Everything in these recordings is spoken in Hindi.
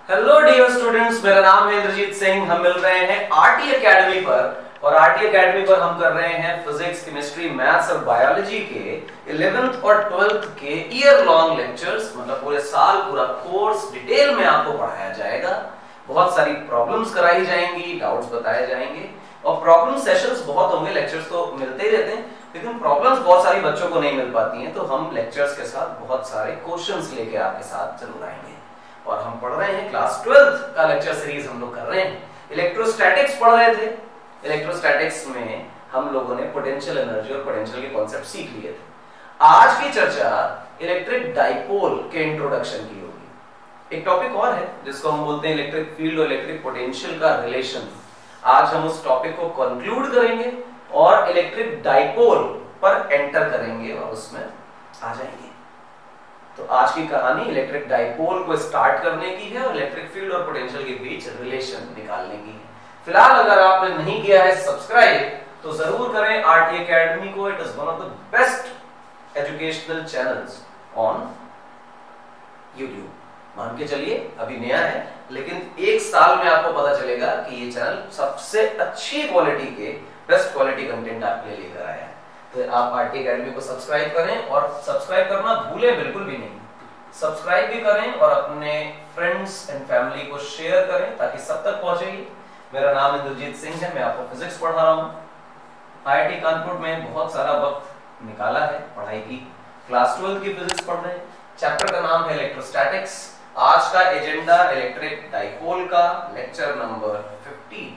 हेलो डियर स्टूडेंट्स, मेरा नाम है इंद्रजीत सिंह। हम मिल रहे हैं आरटी एकेडमी पर और आरटी एकेडमी पर हम कर रहे हैं फिजिक्स, केमिस्ट्री, मैथ्स और बायोलॉजी के 11th और 12th के ईयर लॉन्ग लेक्चर्स। मतलब पूरे साल पूरा कोर्स डिटेल में आपको पढ़ाया जाएगा। बहुत सारी प्रॉब्लम्स कराई जाएंगी, डाउट्स बताए जाएंगे और प्रॉब्लम सेशंस बहुत होंगे। लेक्चर्स तो मिलते ही रहते हैं लेकिन प्रॉब्लम्स बहुत सारी बच्चों को नहीं मिल पाती हैं, तो हम लेक्चर्स के साथ बहुत सारे क्वेश्चंस लेके आपके साथ जरूर आएंगे। और हम पढ़ रहे हैं क्लास 12th का लेक्चर सीरीज हम लोग कर रहे हैं। इलेक्ट्रोस्टैटिक्स पढ़ रहे थे। इलेक्ट्रोस्टैटिक्स में हम लोगों ने पोटेंशियल एनर्जी और पोटेंशियल के कॉन्सेप्ट सीख लिए थे। आज की चर्चा इलेक्ट्रिक डाइपोल के इंट्रोडक्शन की होगी। एक टॉपिक और है जिसको हम बोलते हैं इलेक्ट्रिक फील्ड और इलेक्ट्रिक पोटेंशियल का रिलेशन। आज हम उस टॉपिक को कंक्लूड करेंगे और इलेक्ट्रिक डाइपोल पर एंटर करेंगे और उसमें आ जाएंगे। तो आज की कहानी इलेक्ट्रिक डाइपोल को स्टार्ट करने की है और इलेक्ट्रिक फील्ड और पोटेंशियल के बीच रिलेशन निकालने की है। फिलहाल अगर आपने नहीं किया है सब्सक्राइब तो जरूर करें आरटी एकेडमी को। It is one of the best educational channels on YouTube. मान के चलिए अभी नया है लेकिन एक साल में आपको पता चलेगा कि ये चैनल सबसे अच्छी क्वालिटी के बेस्ट क्वालिटी कंटेंट आपके लिए लेकर आया है। तो आप आरटी एकेडमी को सब्सक्राइब करें और सब्सक्राइब करना भूलें बिल्कुल भी नहीं। सब्सक्राइब भी करें और अपने फ्रेंड्स एंड फैमिली को शेयर करें ताकि सब तक पहुंचेगी। मेरा नाम इंद्रजीत सिंह है, मैं आपको फिजिक्स पढ़ा रहा हूं। आईआईटी कानपुर में बहुत सारा वक्त निकाला है पढ़ाई की। क्लास 12 की फिजिक्स पढ़ रहे हैं। चैप्टर का नाम है इलेक्ट्रोस्टैटिक्स। आज का एजेंडा इलेक्ट्रिक डाइपोल का लेक्चर नंबर 15।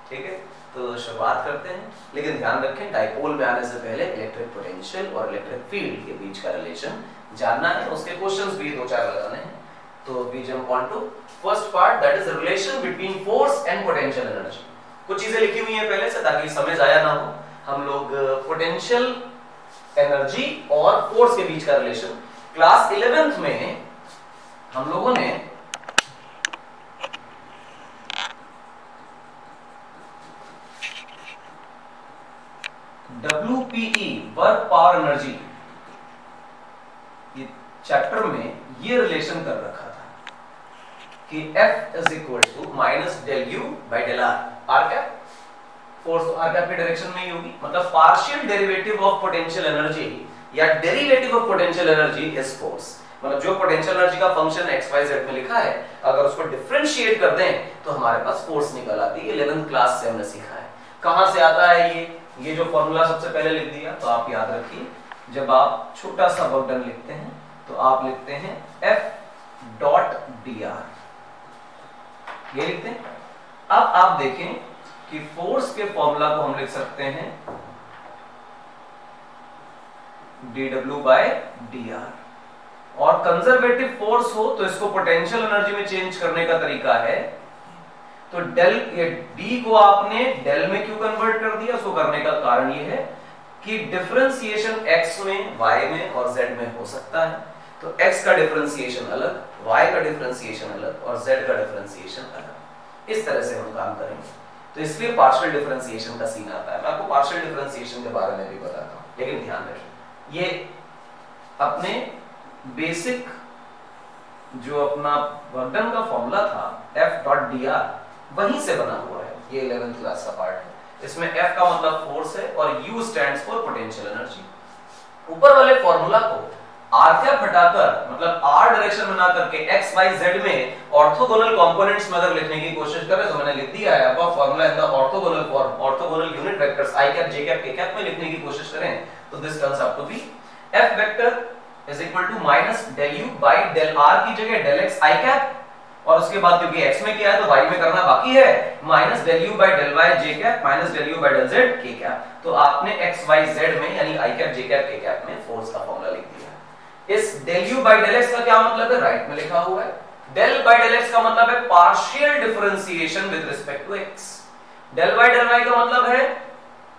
ठीक है, तो शुरुआत करते हैं। लेकिन ध्यान रखें डाइपोल में आने से पहले इलेक्ट्रिक पोटेंशियल और इलेक्ट्रिक फील्ड के बीच का रिलेशन जानना है। उसके क्वेश्चंस भी दो चार लगाने हैं। तो we jump on to first part, that is relation between force and potential energy. कुछ चीजें लिखी हुई हैं पहले से ताकि समझ आया ना हो। हम लोग पोटेंशियल एनर्जी और फोर्स के बीच का रिलेशन क्लास 11th में हम लोगों ने WPE वर्क पावर एनर्जी ये चैप्टर में ये रिलेशन कर रखा था कि F is equal to minus del u by del r cap. Force तो आर कैप की डायरेक्शन में ही होगी। मतलब partial derivative of potential energy या derivative of potential energy is force. मतलब जो पोटेंशियल एनर्जी का फंक्शन एक्स वाई जेड में लिखा है अगर उसको डिफरेंशिएट कर दें तो हमारे पास फोर्स निकल आती है। 11th क्लास से हमने सीखा है। कहां से आता है ये जो फॉर्मूला सबसे पहले लिख दिया तो आप याद रखिए। जब आप छोटा सा वर्क डन लिखते हैं तो आप लिखते हैं F डॉट dr, ये लिखते हैं। अब आप देखें कि फोर्स के फॉर्मूला को हम लिख सकते हैं dw बाय dr। और कंजर्वेटिव फोर्स हो तो इसको पोटेंशियल एनर्जी में चेंज करने का तरीका है। तो डेल डी को आपने डेल में क्यों कन्वर्ट कर दिया? उसको करने का कारण ये है कि डिफरेंशिएशन x में, y में और z में हो सकता है। तो x का डिफरेंशिएशन अलग, y का डिफरेंशिएशन अलग और z का डिफरेंशिएशन अलग। इस तरह से हम काम करेंगे। तो इसलिए पार्शियल डिफरेंशिएशन का सीन आता है। मैं आपको पार्शियल डिफरेंशिएशन के बारे में भी बताता हूं, लेकिन ध्यान रखें ये अपने बेसिक जो अपना वर्कडन का फॉर्मूला था F डॉट dr वहीं से बना हुआ है। ये 11th क्लास का पार्ट है। इसमें F का मतलब फोर्स है और U stands for potential energy. ऊपर वाले फॉर्मूला को R कैप हटाकर मतलब R डायरेक्शन में ना करके X Y Z में ऑर्थोगोनल कंपोनेंट्स में अगर लिखने की कोशिश करें तो मैंने लिख दिया है अब formula in the orthogonal form, orthogonal unit vectors I cap J cap K cap में लिखने की कोशिश करें तो this turns out to be F vector is equal to minus del U by del R की जगह डेल X I कैप और उसके बाद क्योंकि x में किया है तो y में करना बाकी है minus del u by del y j cap minus del u by del z के कैप। तो आपने x y z में यानी i cap j cap k cap में फोर्स का फॉर्मूला लिख दिया। इस del u by del x का क्या मतलब है? राइट में लिखा हुआ है। डेल बाई डेल x का मतलब है partial differentiation with respect to x। Del by del y का मतलब है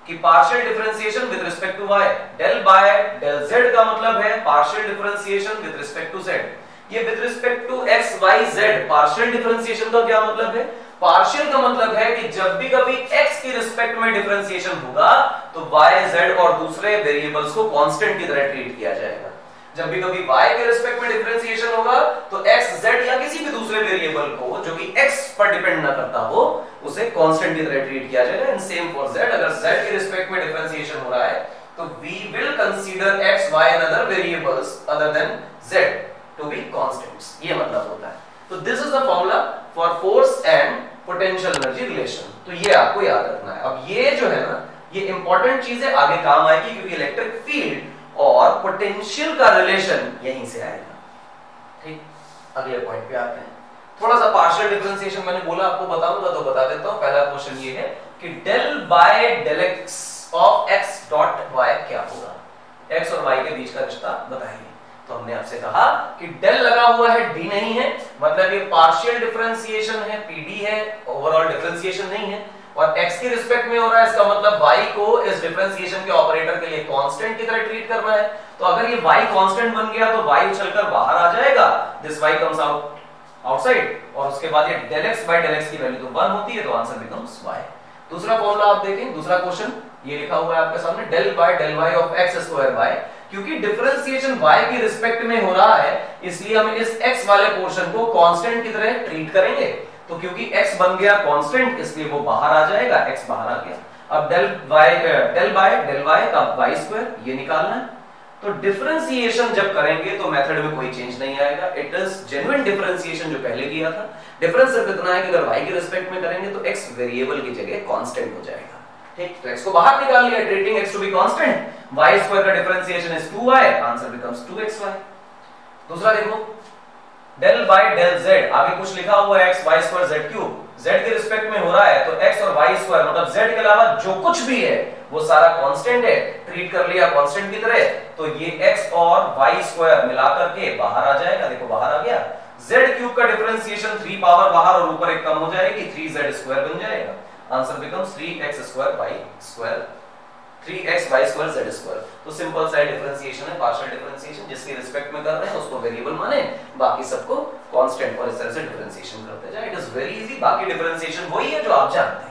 कि partial differentiation with respect to y। Del by del z का मतलब है partial differentiation with respect to z। ये with respect to x y z partial differentiation का क्या मतलब है? पार्शियल का मतलब है कि जब भी कभी x की रिस्पेक्ट में डिफरेंशिएशन होगा तो y z और दूसरे वेरिएबल्स को कांस्टेंट की तरह ट्रीट किया जाएगा। जब भी कभी y के रिस्पेक्ट में डिफरेंशिएशन होगा तो x z या किसी भी दूसरे वेरिएबल को जो कि x पर डिपेंड ना करता हो उसे कांस्टेंट की तरह ट्रीट किया जाएगा। इन सेम फॉर z, अगर z के रिस्पेक्ट में डिफरेंशिएशन हो रहा है तो we will consider x, y and other variables other than z to be constants, ये मतलब होता है। तो this is the formula for force and potential energy relation, तो ये आपको याद रखना है। अब ये जो है ना, ये इंपॉर्टेंट चीज है, आगे काम आएगी, क्योंकि इलेक्ट्रिक फील्ड और पोटेंशियल का रिलेशन यहीं से आएगा। ठीक, अगले पॉइंट पे आते हैं। थोड़ा सा पार्शियल डिफरेंशिएशन मैंने बोला आपको बताऊंगा तो बता देता हूं। पहला क्वेश्चन ये है कि del by del x of x dot y क्या होगा, x और y के बीच का रिश्ता बताइए। तो हमने आपसे कहा कि डेल लगा हुआ है, d नहीं है, मतलब ये पार्शियल डिफरेंशिएशन है, pd है, ओवरऑल डिफरेंशिएशन नहीं है, और x के रिस्पेक्ट में हो रहा है, इसका मतलब y को इस डिफरेंशिएशन के ऑपरेटर के लिए कांस्टेंट की तरह ट्रीट करना है। तो अगर ये y कांस्टेंट बन गया तो y उछलकर बाहर आ जाएगा, this y comes out outside, और उसके बाद ये del x by del x की वैल्यू तो 1 होती है, तो आंसर बिकम्स y। दूसरा फॉर्मूला आप देखें, दूसरा क्वेश्चन ये लिखा हुआ है आपके सामने, del by del y of x square by, क्योंकि डिफरेंशिएशन y के रिस्पेक्ट में हो रहा है इसलिए हम इस x वाले पोर्शन को कांस्टेंट की तरह ट्रीट करेंगे। तो क्योंकि x बन गया कांस्टेंट इसलिए वो बाहर आ जाएगा, x बाहर आ गया। अब डेल बाय डेल y का y स्क्वायर ये निकालना है। तो डिफरेंशिएशन जब करेंगे तो मेथड में कोई चेंज नहीं आएगा, इट इज जेन्युइन डिफरेंशिएशन जो पहले किया था। डिफरेंस सिर्फ इतना है कि अगर y के रिस्पेक्ट में करेंगे तो x वेरिएबल की जगह कांस्टेंट हो जाएगा। ठीक, तो x को बाहर निकाल लिया, treating x to be constant, y square का differentiation is 2y, answer becomes 2xy। दूसरा देखो, डेल बाय डेल z, आगे कुछ लिखा हुआ है x y square z cube, z के रिस्पेक्ट में हो रहा है तो x और y स्क्वायर मतलब z के अलावा जो कुछ भी है वो सारा कांस्टेंट है, ट्रीट कर लिया कांस्टेंट की तरह, तो ये x और y स्क्वायर मिलाकर के बाहर आ जाएगा। देखो बाहर आ गया, z क्यूब का डिफरेंशिएशन 3 पावर बाहर और ऊपर एक कम हो जाएगी, 3z स्क्वायर बन जाएगा, answer becomes 3x square y square, 3x y square z square. तो सिंपल सा डिफरेंशिएशन है, पार्शियल डिफरेंशिएशन, जिसके रिस्पेक्ट में कर रहे हैं उसको वेरिएबल माने, बाकी सबको कांस्टेंट, और इस तरह से डिफरेंशिएशन करते जाए। इट इज वेरी इजी, बाकी डिफरेंशिएशन वही है जो आप जानते हैं।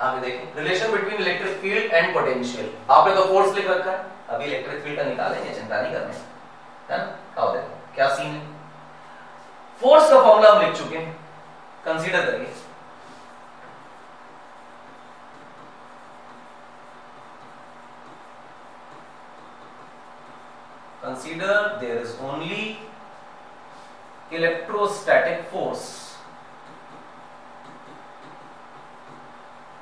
आगे देखें, relation between electric field and potential. आपने तो फोर्स लिख रखा है, अभी इलेक्ट्रिक फील्ड का निकालेंगे, चिंता नहीं करनी है ना। आओ देखो क्या सीन है। फोर्स का फॉर्मूला हम लिख चुके हैं, कंसीडर करिए। Consider there is only electrostatic force.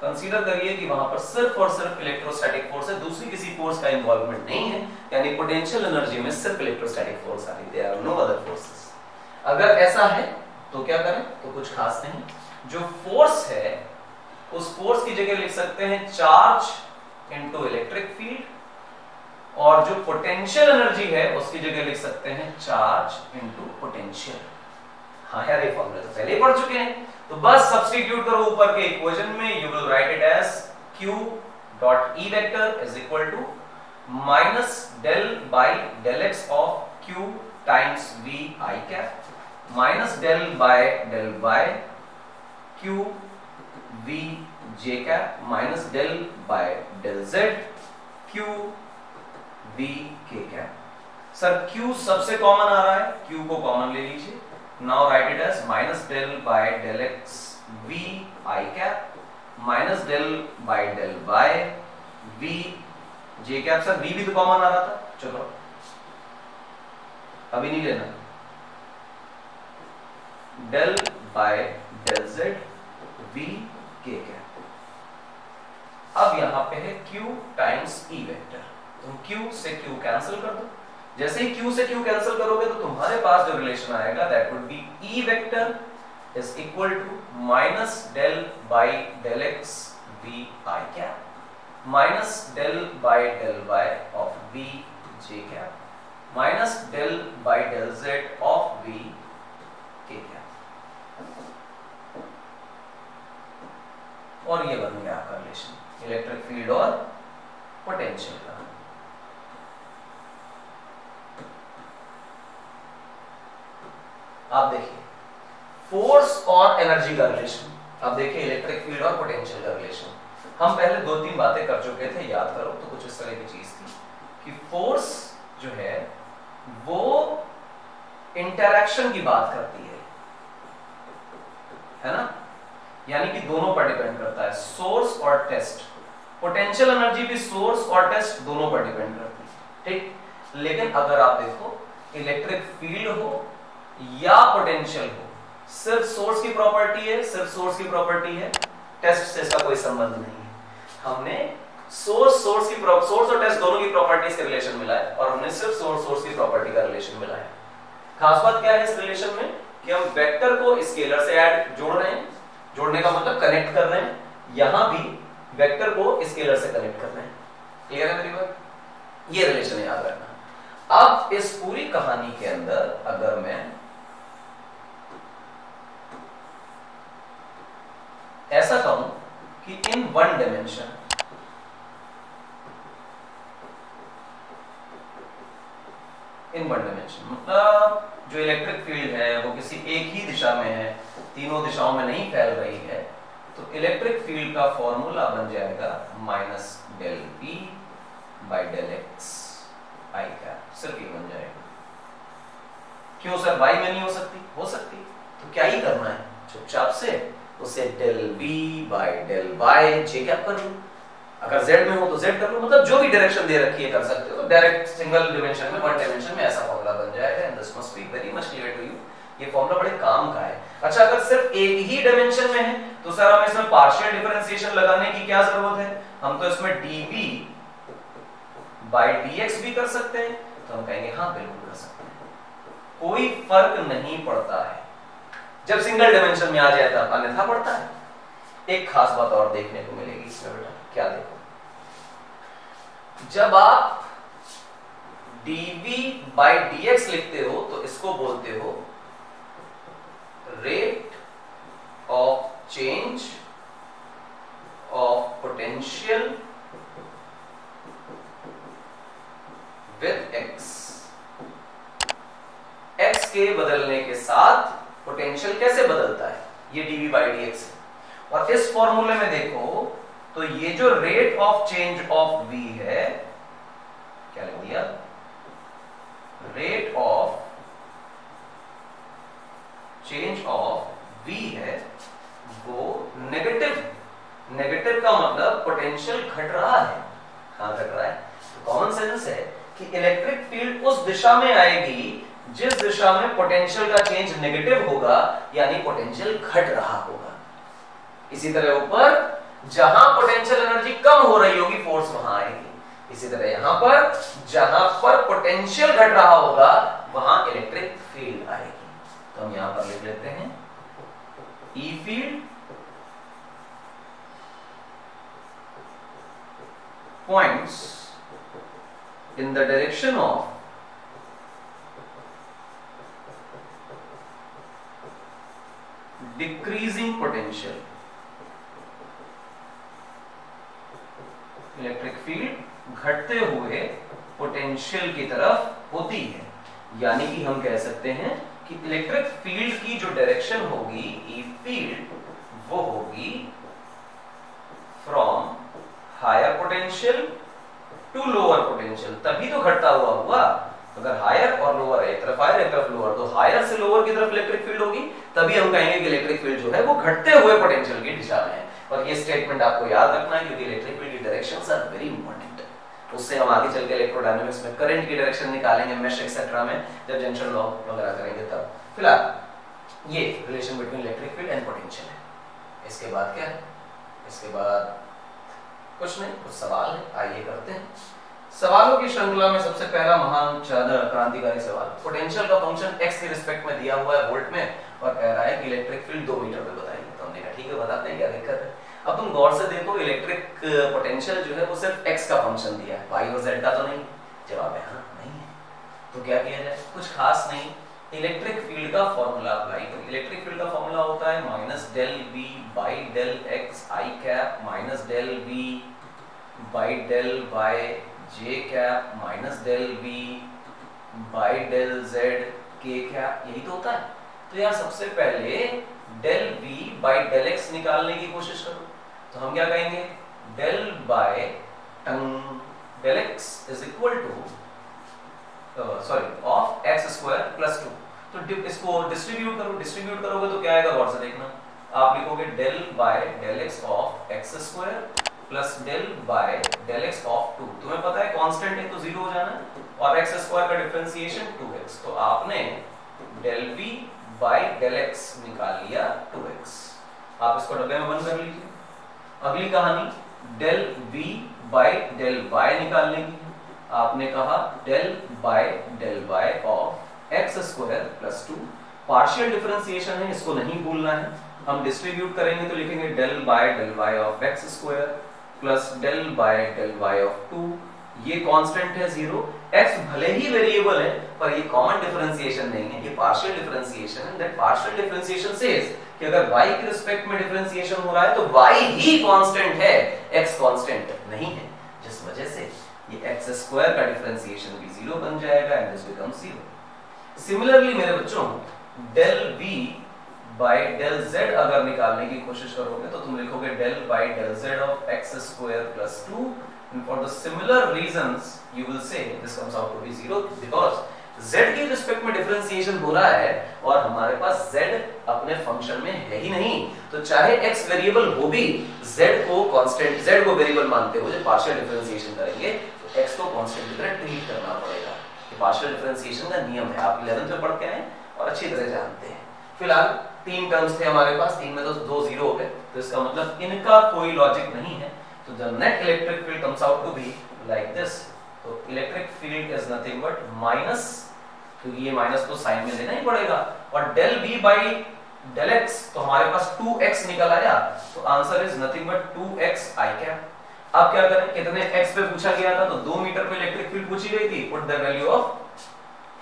Consider करिए कि वहां पर सिर्फ और सिर्फ इलेक्ट्रोस्टैटिक फोर्स है, दूसरी किसी फोर्स का इन्वॉल्वमेंट नहीं है, यानी पोटेंशियल एनर्जी में सिर्फ इलेक्ट्रोस्टैटिक फोर्स आ रही है, there are no other forces. अगर ऐसा है तो क्या करें, तो कुछ खास नहीं, जो फोर्स है उस फोर्स की जगह लिख सकते हैं चार्ज इनटू इलेक्ट्रिक फील्ड, और जो पोटेंशियल एनर्जी है उसकी जगह लिख सकते हैं चार्ज इनटू पोटेंशियल। हाँ यार, ये फॉर्मूला तो पहले ही पढ़ चुके हैं, तो बस सब्स्टिट्यूट करो ऊपर के इक्वेशन में। You will write it as q dot e vector is equal to minus del by del x of q times v i cap minus del by del y q v j cap minus del by del z q v k cap. Sir q सबसे कॉमन आ रहा है, q को कॉमन ले लीजिए। Now write it as minus del by del x v i cap minus del by del y v j cap. Sir v भी तो कॉमन आ रहा था, चलो अभी नहीं लेना। Del by del z v k cap. अब यहां पे है q टाइम्स e वेक्टर, तुम q से q कैंसिल कर दो। जैसे ही q से q कैंसिल करोगे तो तुम्हारे पास जो रिलेशन आएगा that would be e vector is equal to minus del by del x v i cap minus del by del y of v j cap minus del by del z of v k cap. और ये बन गया आपका रिलेशन इलेक्ट्रिक फील्ड और पोटेंशियल का। आप देखिए फोर्स और एनर्जी का रिलेशन, अब देखिए इलेक्ट्रिक फील्ड और पोटेंशियल का रिलेशन। हम पहले 2-3 बातें कर चुके थे, याद करो, तो कुछ इस तरह की चीज थी कि फोर्स जो है वो इंटरैक्शन की बात करती है ना, यानी कि दोनों पर डिपेंड करता है, सोर्स और टेस्ट। पोटेंशियल एनर्जी भी सोर्स और टेस्ट दोनों पर डिपेंड करती है, ठीक। लेकिन अगर आप देखो इलेक्ट्रिक फील्ड हो या पोटेंशियल हो, सिर्फ सोर्स की प्रॉपर्टी है, सिर्फ सोर्स की प्रॉपर्टी है, टेस्ट से इसका कोई संबंध नहीं है। हमने सोर्स और टेस्ट दोनों की प्रॉपर्टीज के रिलेशन मिलाया और हमने सिर्फ सोर्स की प्रॉपर्टी का रिलेशन मिलाया। खास बात क्या है इस रिलेशन में कि हम वेक्टर को स्केलर से जोड़ रहे हैं, जोड़ने का मतलब कनेक्ट कर रहे हैं, यहां भी वेक्टर को स्केलर से कनेक्ट कर रहे हैं। क्लियर है मेरी बात? ये रिलेशन याद रखना। अब इस पूरी कहानी के अंदर अगर मैं ऐसा कहूं कि इन वन डायमेंशन, मतलब जो इलेक्ट्रिक फील्ड है वो किसी एक ही दिशा में है, तीनों दिशाओं में नहीं फैल रही है, तो इलेक्ट्रिक फील्ड का फॉर्मूला बन जाएगा minus del p by del x i cap, सिर्फ ये बन जाएगा। क्यों सर वाई में नहीं हो सकती? हो सकती। तो क्या ही करना है, चुपचाप से उसे del b by del y j cap कर लो। अगर z में हो तो z कर लो, मतलब जो भी डायरेक्शन दे रखी है कर सकते हो। डायरेक्ट सिंगल डिमेंशन में, वन डायमेंशन में ऐसा फॉर्मूला बन जाएगा। And this must be very much clear to you. ये फॉर्मूला बड़े काम का है। अच्छा, अगर सिर्फ एक ही डायमेंशन में है तो सर हमें इसमें पार्शियल डिफरेंशिएशन लगाने की क्या जरूरत है? हम तो इसमें dv बाई dx भी कर सकते हैं। तो हम कहेंगे हाँ बिल्कुल कर सकते हैं, कोई फर्क नहीं पड़ता है। जब सिंगल डायमेंशन में आ जाए तब अन्यथा पड़ता है। एक खास बात और देखने को मिलेगी इसमें बेटा, क्या देखो, जब आप dv बाई dx लिखते हो तो इसको बोलते हो rate of change of potential with x। x के बदलने के साथ पोटेंशियल कैसे बदलता है, ये dv बाई dx है। और इस फॉर्मूले में देखो तो ये जो rate of change of v है, क्या लिख दिया, rate of change of v है, वो नेगेटिव का मतलब पोटेंशियल घट रहा है। कहां घट रहा है? तो कॉमन सेंस है कि इलेक्ट्रिक फील्ड उस दिशा में आएगी जिस दिशा में पोटेंशियल का चेंज नेगेटिव होगा, यानी पोटेंशियल घट रहा होगा। इसी तरह ऊपर जहां पोटेंशियल एनर्जी कम हो रही होगी फोर्स वहां आएगी। इसी तरह यहां पर जहां पर पोटेंशियल घट रहा होगा वहां इलेक्ट्रिक फील्ड आएगी। तो हम यहां पर लिख लेते हैं E field points in the direction of decreasing potential. Electric field घटते हुए पोटेंशियल की तरफ होती है, यानी कि हम कह सकते हैं कि इलेक्ट्रिक फील्ड की जो डायरेक्शन होगी ई फील्ड, वो होगी from higher potential to lower potential. तभी तो घटता हुआ हुआ। अगर हायर और लोअर है, एक तरफ हायर एक तरफ लोअर, तो हायर से लोअर की तरफ इलेक्ट्रिक फील्ड होगी, तभी हम कहेंगे कि इलेक्ट्रिक फील्ड जो है वो घटते हुए पोटेंशियल की दिशा में है। और ये स्टेटमेंट आपको याद रखना है क्योंकि इलेक्ट्रिक फील्ड की डायरेक्शंस आर वेरी इंपॉर्टेंट। उससे हम आगे चल के इलेक्ट्रोडायनामिक्स में करंट की डायरेक्शन निकालेंगे, मेश एक्सेट्रा में, जब जंक्शन लॉ वगैरह करेंगे तब। फिलहाल ये relation between electric field and potential है। इसके बाद क्या है? इसके बाद कुछ नहीं, कुछ सवाल है, आइए करते हैं। सवालों की श्रृंखला में सबसे पहला महान क्रांतिकारी सवाल, पोटेंशियल का फंक्शन x के रिस्पेक्ट में दिया हुआ है वोल्ट में और कह रहा है कि इलेक्ट्रिक फील्ड 2 मीटर पे बताइए। तो हमने कहा ठीक है बताते हैं, क्या दिक्कत है। अब तुम गौर से देखो, इलेक्ट्रिक पोटेंशियल जो है वो सिर्फ x का फंक्शन दिया है, y और z का तो नहीं। जवाब है हाँ नहीं है। तो क्या किया जाए? कुछ खास नहीं, इलेक्ट्रिक फील्ड का फॉर्मूला अप्लाई करें। इलेक्ट्रिक फील्ड का फॉर्मूला होता है minus del v by del x i cap minus del v by del y j cap minus del v by del z k cap, यही तो होता है। तो यार सबसे पहले del v by del x निकालने की कोशिश करो। तो हम क्या कहेंगे? Del by del x is equal to of x square plus 2। तो इसको डिस्ट्रीब्यूट करो, डिस्ट्रीब्यूट करोगे तो क्या आएगा गौर से देखना, आप लिखोगे del by del x of x square plus del by del x of 2, तुम्हें पता है कांस्टेंट है तो जीरो हो जाना है, और एक्स स्क्वायर का डिफरेंशिएशन 2x, तो आपने del v by del x निकाल लिया 2x। आप इसको डब्बे में बंद कर लीजिए। अगली कहानी del v by del y निकालने की है। आपने कहा del by del y of x square plus 2, partial differentiation है, इसको नहीं भूलना है। हम डिस्ट्रीब्यूट करेंगे तो लिखेंगे del by del y of x square plus del by del y of 2, ये कांस्टेंट है 0, x भले ही वेरिएबल है पर ये कॉमन डिफरेंशिएशन नहीं है, ये पार्शियल डिफरेंशिएशन है। दैट पार्शियल डिफरेंशिएशन सेज कि अगर y के रिस्पेक्ट में डिफरेंशिएशन हो रहा है तो y ही कांस्टेंट है, x कांस्टेंट नहीं है, जिस वजह से ये x स्क्वायर का डिफरेंशिएशन भी 0 बन जाएगा एंड दिस बिकम्स 0। सिमिलरली मेरे बच्चों del v by del z अगर निकालने की कोशिश करोगे तो तुम लिखोगे del by del z of x square plus 2, and for the similar reasons you will say this comes out to be 0 because z के रिस्पेक्ट में डिफरेंशिएशन हो रहा है और हमारे पास z अपने फंक्शन में है ही नहीं, तो चाहे x वेरिएबल हो भी z को कांस्टेंट, z को वेरिएबल मानते हुए जब पार्शियल डिफरेंशिएशन करेंगे तो x को कांस्टेंट की तरह ट्रीट करना पड़ेगा। ये पार्शियल डिफरेंशिएशन का नियम है, आप 11th में पढ़ के आए और अच्छी तरह जानते हैं। फिलहाल 3 टर्म्स थे हमारे पास, 3 में तो 2 0 हो गए, तो इसका मतलब इनका कोई लॉजिक नहीं है। तो the net electric field comes out to be like this. तो electric field is nothing but minus, क्योंकि ये माइनस को साइन में देना ही पड़ेगा, और del v by del x, तो हमारे पास 2x निकल आया, तो answer is nothing but 2x i cap. अब क्या करें, कितने x पे पूछा गया था, तो 2 मीटर पे इलेक्ट्रिक फील्ड पूछी गई थी, put the value of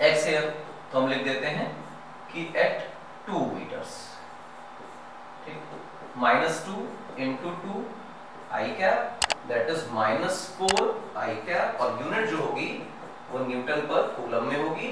x here, तो हम लिख देते हैं कि एट 2 meters, ठीक, -2 into 2 i cap that is -4 i cap, और यूनिट जो होगी वो न्यूटन पर कूलम में होगी,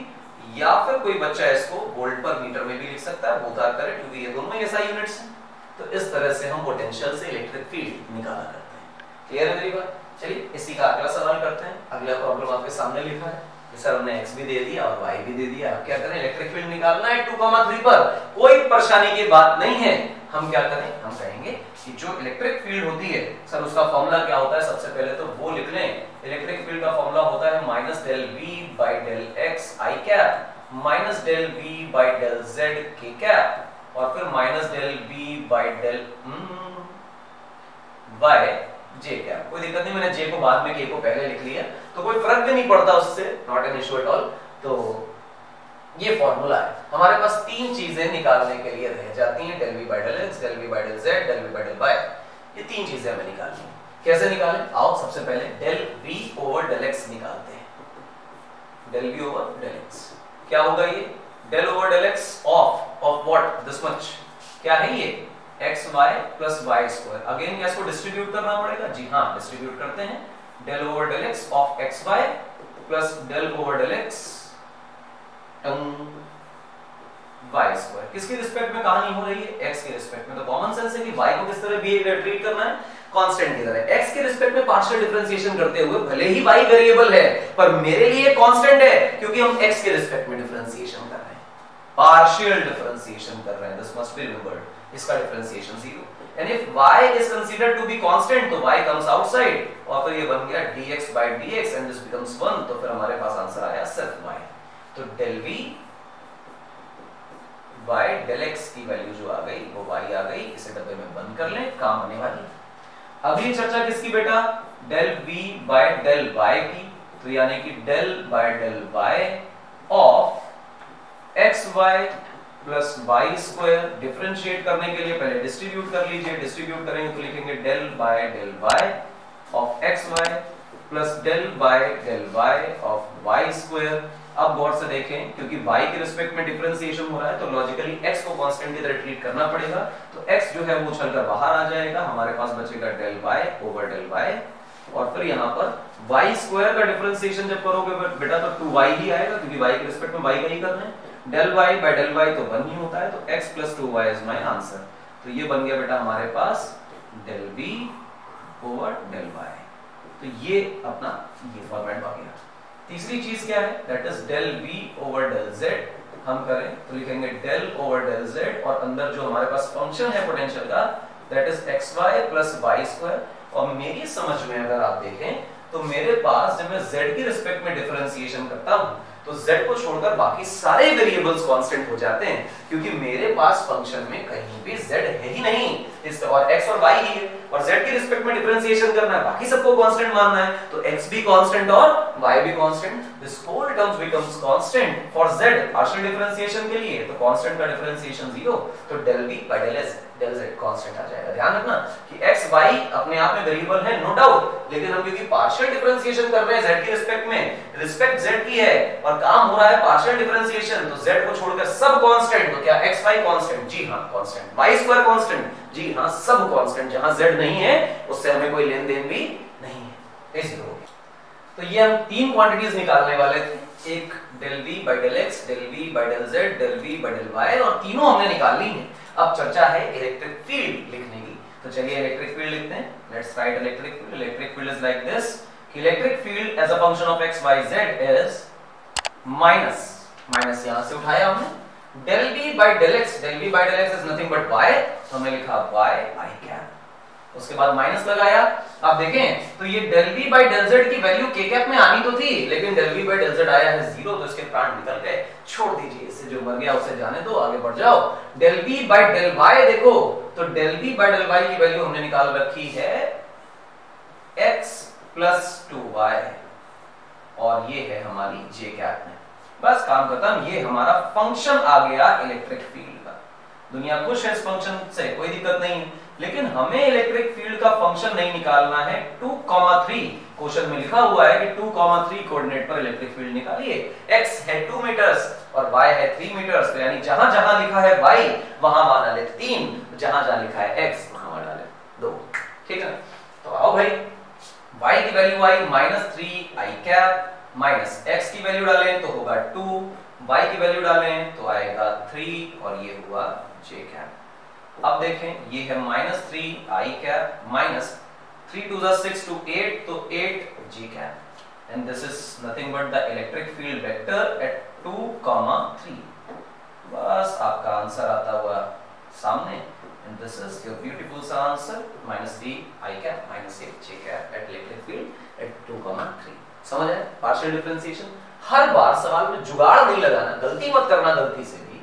या फिर कोई बच्चा इसको वोल्ट पर मीटर में भी लिख सकता है, बोथ आर करेक्ट क्योंकि ये दोनों ही SI यूनिट्स हैं। तो इस तरह से हम पोटेंशियल से इलेक्ट्रिक फील्ड निकाला करते हैं। क्लियर है मेरी बात? चलिए इसी का अगला सवाल करते हैं। अगला प्रॉब्लम आपके सामने लिखा है, सर हमने x भी दे दिया और y भी दे दिया, क्या करें, इलेक्ट्रिक फील्ड निकालना है 2,3 पर, कोई परेशानी की बात नहीं है। हम क्या करें, हम कहेंगे कि जो इलेक्ट्रिक फील्ड होती है सर उसका फॉर्मूला क्या होता है, सबसे पहले तो वो लिख लें। इलेक्ट्रिक फील्ड का फॉर्मूला होता है minus del v by del x i cap minus del v by del z k cap और फिर minus del v by del y j cap. कोई दिक्कत नहीं, मैंने j को बाद में k को पहले लिख लिया तो कोई फर्क भी नहीं पड़ता उससे, not an issue at all. तो ये फॉर्मूला है, हमारे पास 3 चीजें निकालने के लिए रह जाती हैं, del v by del x, del v by del z, del v by del y। ये 3 चीजें हमें निकालनी है। कैसे निकालें, आओ सबसे पहले del v over del x निकालते हैं। Del v over del x क्या होगा, ये del over del x of what, this much, क्या है ये x y plus y square. Again क्या इसको डिस्ट्रीब्यूट करना पड़ेगा, जी हाँ डिस्ट्रीब्यूट करते हैं। Del over del x of x y plus del over del x y square. किसके रिस्पेक्ट में कहानी हो रही है, एक्स के रिस्पेक्ट में। तो कॉमन सेंस है कि वाई को किस तरह बिहेव ट्रीट करना है, कांस्टेंट की तरह। एक्स के रिस्पेक्ट में पार्शियल डिफरेंशिएशन करते हुए भले ही वाई वेरिएबल है पर मेरे लिए कांस्टेंट है क्योंकि हम एक्स के रिस्पेक्ट में डिफरेंशिएशन कर रहे हैं, पार्शियल डिफरेंशिएशन कर रहे हैं। दिस मस्ट बी रिमेंबर्ड, इसका differentiation 0 and if y is considered to be constant तो y comes outside और फिर ये बन गया dx by dx and this becomes 1, तो फिर हमारे पास आंसर आया सिर्फ y। तो del v by del x की वैल्यू जो आ गई वो y आ गई, इसे डब्बे में बंद कर लें, काम आने वाली। अगली चर्चा किसकी बेटा, del v by del y की, तो यानी कि del by del y of xy प्लस वाई स्क्वायर। डिफरेंशिएट करने के लिए पहले डिस्ट्रीब्यूट कर लीजिए, डिस्ट्रीब्यूट करेंगे तो लिखेंगे del by del y of x y plus del by del y of y square. अब गौर से देखें क्योंकि y के रिस्पेक्ट में डिफरेंशिएशन हो रहा है तो लॉजिकली x को कांस्टेंट की तरह ट्रीट करना पड़ेगा, तो x जो है वो उछलकर बाहर आ जाएगा, हमारे पास बचेगा del y over del y और फिर यहाँ पर y स्क्वायर का डिफरेंशिएशन जब करोगे बेटा तो 2y ही आएगा क्योंकि y के रिस्पेक्ट में y का ही करना है। Del y by del y तो 1 ही होता है, तो x plus 2y is my answer. तो ये बन गया बेटा हमारे पास del v over del y। तो ये अपना ये फॉर्मेट आ गया। तीसरी चीज क्या है, that is del v over del z हम करें तो लिखेंगे डेल ओवर डेल जेड, और अंदर जो हमारे पास फंक्शन है पोटेंशियल का that is x y plus y square. और मेरी समझ में अगर आप देखें तो मेरे पास जब मैं z की रिस्पेक्ट में डिफरेंशिएशन करता हूं तो z को छोड़कर बाकी सारे वेरिएबल्स कांस्टेंट हो जाते हैं, क्योंकि मेरे पास फंक्शन में कहीं भी z है ही नहीं, और x और y ही है, और z की रिस्पेक्ट में डिफरेंशिएशन करना है, बाकी सबको कांस्टेंट मानना है, तो x भी कांस्टेंट और y भी constant. This whole terms becomes constant for z partial differentiation के लिए, तो कांस्टेंट का डिफरेंशिएशन 0, तो del v by del s del z constant आ जाएगा। ध्यान रखना कि x y अपने आप में वेरिएबल है नो डाउट, लेकिन हम क्योंकि पार्शियल डिफरेंशिएशन कर रहे हैं z की रिस्पेक्ट में, रिस्पेक्ट z की है और काम हो रहा है पार्शियल डिफरेंशिएशन, तो z को छोड़कर सब कांस्टेंट, तो क्या x y कांस्टेंट? जी हां कांस्टेंट। y square constant? जी हां सब कांस्टेंट। जहां z नहीं है उससे हमें कोई लेन देन भी नहीं है, ये हो गया। तो ये हम तीन क्वांटिटीज निकालने वाले थे, एक del v by del x, del v by del z, del v by del y, और तीनों हमने निकाल ली हैं। अब चर्चा है इलेक्ट्रिक फील्ड लिखने की, तो चलिए इलेक्ट्रिक फील्ड लिखते हैं। Let's write electric field. Electric field is like this, electric field as a function of x y z is minus, minus यहां से उठाया हमने, del v by del x, del v by del x is nothing but y, तो हमने लिखा y i कैप, उसके बाद माइनस लगाया। आप देखें तो ये del v by del z की वैल्यू k कैप में आनी तो थी, लेकिन del v by del z आया है 0, तो इसके प्राण निकल गए, छोड़ दीजिए इसे, जो मर गया उसे जाने दो, आगे बढ़ जाओ। del v by del y देखो, तो del v by del y की वैल्यू हमने निकाल रखी है x plus 2y, और ये है हमारी j कैप में। बस काम खत्म, ये हमारा फंक्शन आ गया इलेक्ट्रिक फील्ड का। दुनिया खुश है इस फंक्शन से, कोई दिक्कत नहीं है, लेकिन हमें इलेक्ट्रिक फील्ड का फंक्शन नहीं निकालना है। 2,3 क्वेश्चन में लिखा हुआ है कि 2,3 कोऑर्डिनेट पर इलेक्ट्रिक फील्ड निकालिए। x है 2 मीटर्स और y है 3 मीटर्स, तो यानी जहां जहां लिखा है y वहां मान डाले 3, जहां जहां लिखा है x वहां मान डाले 2, ठीक है। तो आओ भाई, y की value I -3 i cap, minus x की वैल्यू डालें तो होगा 2, y की वैल्यू डालें तो आएगा 3, और ये हुआ j कैप। अब देखें ये है -3 i कैप माइनस 3 2 6 to 8, तो 8 j cap, and this is nothing but the electric field vector at 2,3। बस आपका आंसर आता हुआ सामने, and this is your beautiful answer, -3 i cap minus 8 j cap at electric field at 2,3। समझ आए? पार्शियल डिफरेंशिएशन हर बार सवाल में जुगाड़ नहीं लगाना, गलती मत करना गलती से भी।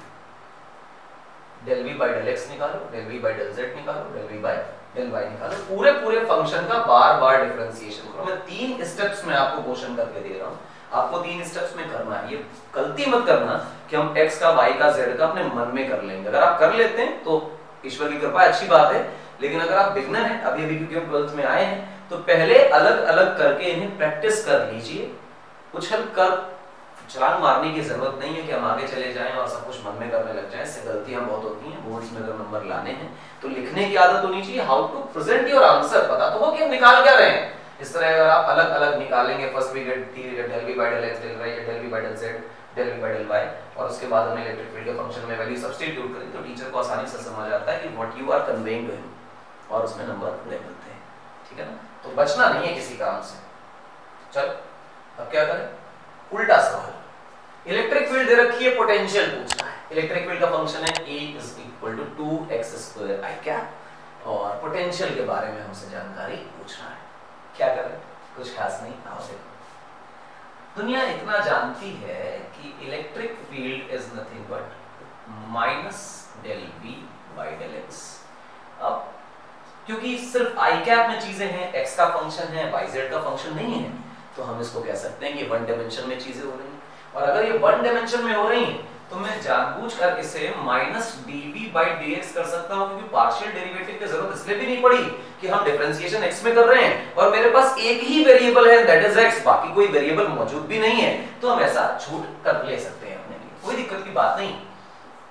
del v by del x निकालो, del v by del z निकालो, del v by del y निकालो, पूरे फंक्शन का बार-बार डिफरेंशिएशन करो। मैं 3 स्टेप्स में आपको क्वेश्चन करके दे रहा हूं, आपको 3 स्टेप्स में करना है। ये गलती मत करना कि हम x का y का z का अपने मन में कर लेंगे। अगर आप कर लेते हैं तो ईश्वर की कृपा, अच्छी बात है, लेकिन अगर आप बिगनर हैं, अभी क्योंकि हम 12th में आए हैं, तो पहले अलग-अलग करके इन्हें प्रैक्टिस कर लीजिए। उछल कर छलांग मारने की जरूरत नहीं है कि हम आगे चले जाएं और सब कुछ मन में करने लग जाएं, इससे गलतियां बहुत होती हैं। बोर्ड्स में अगर नंबर लाने हैं तो लिखने की आदत होनी चाहिए, how to present your answer, पता तो हो कि हम निकाल क्या रहे हैं। इस तरह अगर आप अलग-अलग निकालेंगे, first we get del v by del x, del v by del z, del v by del y, और उसके बाद हमने इलेक्ट्रिक फील्ड के फंक्शन में वैल्यू सब्स्टिट्यूट करी, तो टीचर को आसानी से समझ आता है कि what you are conveying to him, और उसमें नंबर ले मिलते हैं, ठीक है ना। तो बचना नहीं है किसी काम से। चलो अब क्या करें, उल्टा सवाल। इलेक्ट्रिक फील्ड दे रखी है, पोटेंशियल पूछना है। इलेक्ट्रिक फील्ड का फंक्शन है E = 2x² i कैप, और पोटेंशियल के बारे में हमसे जानकारी पूछना है। क्या करें, कुछ खास नहीं। आओ देखो, दुनिया इतना जानती है कि electric field is nothing but -del v by del x। अब क्योंकि सिर्फ i कैप में चीजें हैं, x का फंक्शन है, yz का फंक्शन नहीं है, तो हम इसको कह सकते हैं कि 1 डायमेंशन में चीजें हो रही हैं। और अगर ये 1 डायमेंशन में हो रही हैं तो मैं जानबूझकर इसे -dv by dx कर सकता हूं, क्योंकि पार्शियल डेरिवेटिव की जरूरत इसलिए भी नहीं पड़ी कि हम डिफरेंशिएशन x में कर रहे हैं और मेरे पास एक ही वेरिएबल है, दैट इज x, बाकी कोई वेरिएबल मौजूद भी नहीं है, तो हम ऐसा छूट कर ले सकते हैं अपने लिए, कोई दिक्कत की बात नहीं।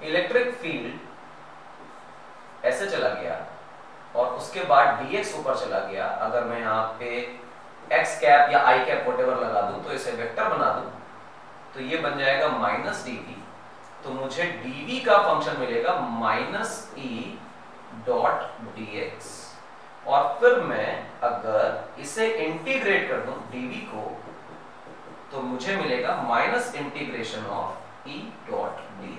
इलेक्ट्रिक फील्ड ऐसे चला गया और उसके बाद dx ऊपर चला गया। अगर मैं यहाँ पे x कैप या i कैप व्हाटएवर लगा दूं, तो इसे वेक्टर बना दूं, तो ये बन जाएगा -dv, तो मुझे dv का फंक्शन मिलेगा -e डॉट dx, और फिर मैं अगर इसे इंटीग्रेट कर दूं dv को, तो मुझे मिलेगा -integration of e dot dy।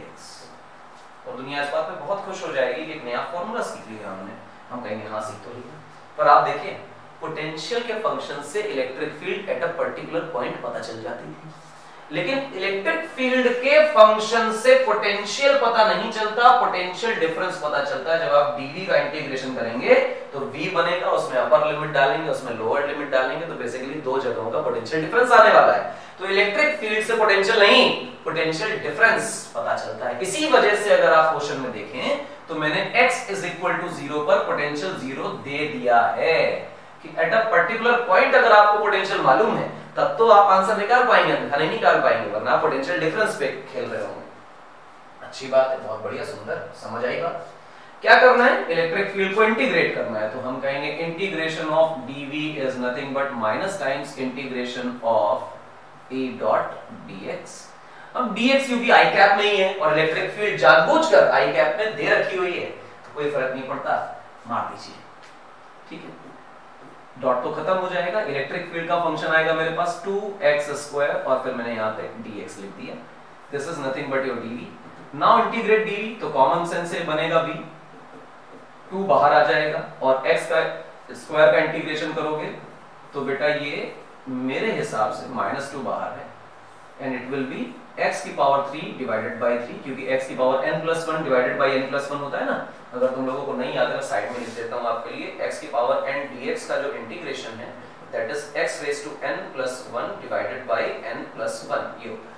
और दुनिया इस बात पे बहुत खुश हो जाएगी कि एक नया फॉर्मूला सीख लिया हमने। हम कहेंगे हाँ सीख तो लिया, पर आप देखिए पोटेंशियल के फंक्शन से electric field at a particular point पता चल जाती थी, लेकिन इलेक्ट्रिक फील्ड के फंक्शन से पोटेंशियल पता नहीं चलता, पोटेंशियल डिफरेंस पता चलता है जब आप डीवी का इंटीग्रेशन करेंगे तो v बनेगा, उसमें अपर लिमिट डालेंगे, उसमें लोअर लिमिट डालेंगे, तो बेसिकली दो जगहों का पोटेंशियल डिफरेंस आने वाला है। तो इलेक्ट्रिक फील्ड से पोटेंशियल नहीं, पोटेंशियल डिफरेंस पता चलता है। इसी वजह से अगर आप क्वेश्चन में देखें तो मैंने x इज इक्वल टू 0 पर पोटेंशियल 0 दे दिया है कि एट अ पर्टिकुलर पॉइंट अगर आपको पोटेंशियल मालूम है तब तो आप आंसर निकाल पाएंगे, नहीं निकाल पाएंगे, वरना पोटेंशियल डिफरेंस पे खेल रहे होंगे। अच्छी बात है, बहुत बढ़िया, सुंदर, समझ आई बात। क्या करना है, इलेक्ट्रिक फील्ड को इंटीग्रेट करना है, तो हम कहेंगे integration of dv is nothing but minus times integration of a dot dx। अब dx क्योंकि i कैप में ही है और इलेक्ट्रिक फील्ड जानबूझकर i कैप में दे रखी हुई है, तो कोई फर्क नहीं पड़ता, मार दीजिए, ठीक है, डॉट तो खत्म हो जाएगा। इलेक्ट्रिक फील्ड का फंक्शन आएगा मेरे पास 2x² और फिर मैंने यहां पे dx लिख दिया, this is nothing but your dv। Now integrate dv, तो कॉमन सेंस से बनेगा v, 2 बाहर आ जाएगा और x का स्क्वायर का इंटीग्रेशन करोगे तो बेटा ये मेरे हिसाब से -2 बाहर है and it will be x की पावर 3 डिवाइडेड बाय 3, क्योंकि x की power n+1 divided by n+1 होता है ना। अगर तुम लोगों को नहीं याद है मैं साइड में लिख देता हूं आपके लिए, x की पावर n dx का जो इंटीग्रेशन है that is x raise to n+1 divided by n+1, ये होता है।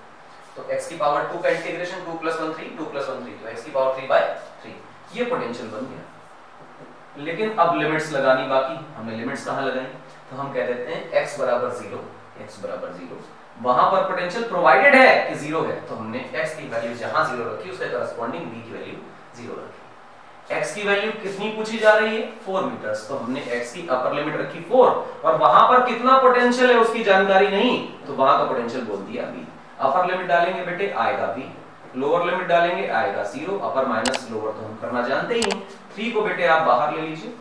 तो x की पावर 2 का इंटीग्रेशन 2 + 1 3, 2 + 1 3, तो x की पावर 3/3, ये पोटेंशियल बन गया। लेकिन अब लिमिट्स लगानी बाकी, हमने लिमिट्स कहां लगाई, तो हम कह देते हैं x बराबर 0, वहां पर पोटेंशियल प्रोवाइडेड है कि 0 है, तो हमने x की वैल्यू जहां 0 रखी उसके करस्पॉन्डिंग v की वैल्यू 0 रखी। x की वैल्यू कितनी पूछी जा रही है, 4 मीटर्स, तो हमने x की अपर लिमिट रखी 4 और वहां पर कितना पोटेंशियल है उसकी जानकारी नहीं, तो वहां का पोटेंशियल बोल दिया v। अपर लिमिट डालेंगे बेटे आएगा v, लोअर लिमिट डालेंगे आएगा 0, अपर माइनस लोअर तो हम करना जानते ही। 3 को बेटे आप बाहर ले लीजिए,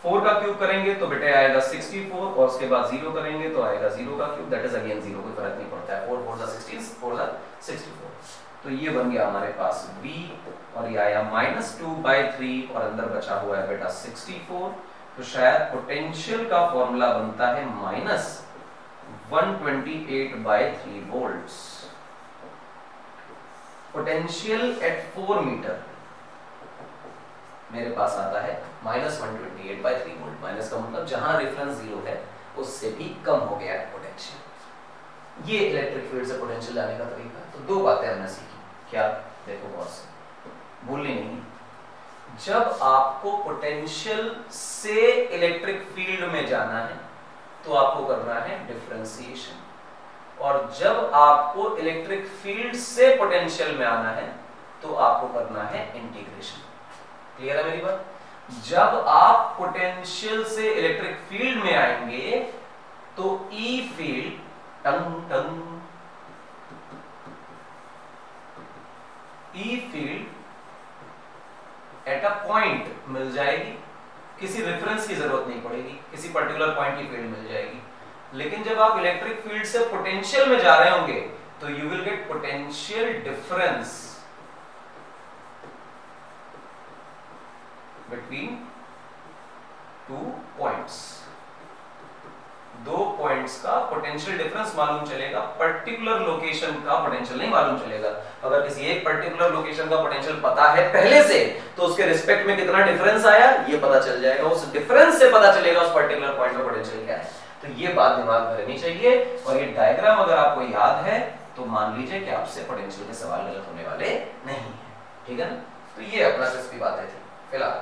4 का क्यूब करेंगे तो बेटे आएगा 64 और उसके बाद 0 करेंगे तो आएगा 0 का क्यूब, दैट इज अगेन 0, कोई फर्क नहीं पड़ता है, 4 4 * 16, 4 * 64, तो ये बन गया हमारे पास v और ये आया -2/3 और अंदर बचा हुआ है बेटा 64, तो शायद पोटेंशियल का फॉर्मूला बनता है -128/3 वोल्ट्स। पोटेंशियल एट 4 मीटर मेरे पास आता है -128/3 वोल्ट, माइनस का मतलब जहां रेफरेंस 0 है उससे भी कम हो गया है पोटेंशियल। ये इलेक्ट्रिक फील्ड से पोटेंशियल लाने का तरीका। तो दो बातें हमने सीखी, क्या, देखो बॉस, भूलनी नहीं, जब आपको पोटेंशियल से इलेक्ट्रिक फील्ड में जाना है तो आपको करना है डिफरेंशिएशन, और जब आपको इलेक्ट्रिक फील्ड से पोटेंशियल में आना है तो आपको करना है इंटीग्रेशन। क्लियर है मेरी बात? जब आप पोटेंशियल से इलेक्ट्रिक फील्ड में आएंगे तो ई फील्ड टंग टंग, E field at a point मिल जाएगी, किसी रेफरेंस की जरूरत नहीं पड़ेगी, किसी पर्टिकुलर पॉइंट की फील्ड मिल जाएगी। लेकिन जब आप इलेक्ट्रिक फील्ड से पोटेंशियल में जा रहे होंगे तो you will get potential difference between 2 points. 2 points का पोटेंशियल डिफरेंस मालूम चलेगा, पर्टिकुलर लोकेशन का पोटेंशियल नहीं मालूम चलेगा। अगर किसी एक पर्टिकुलर लोकेशन का पोटेंशियल पता है पहले से तो उसके रिस्पेक्ट में कितना डिफरेंस आया ये पता चल जाएगा, उस डिफरेंस से पता चलेगा उस पर्टिकुलर पॉइंट का पोटेंशियल क्या है। तो ये बात दिमाग में रहनी चाहिए, और ये डायग्राम अगर आपको याद है तो मान लीजिए कि आपसे पोटेंशियल के सवाल गलत होने वाले नहीं है, ठीक है ना। तो ये अपना सिर्फ बातें थी। फिलहाल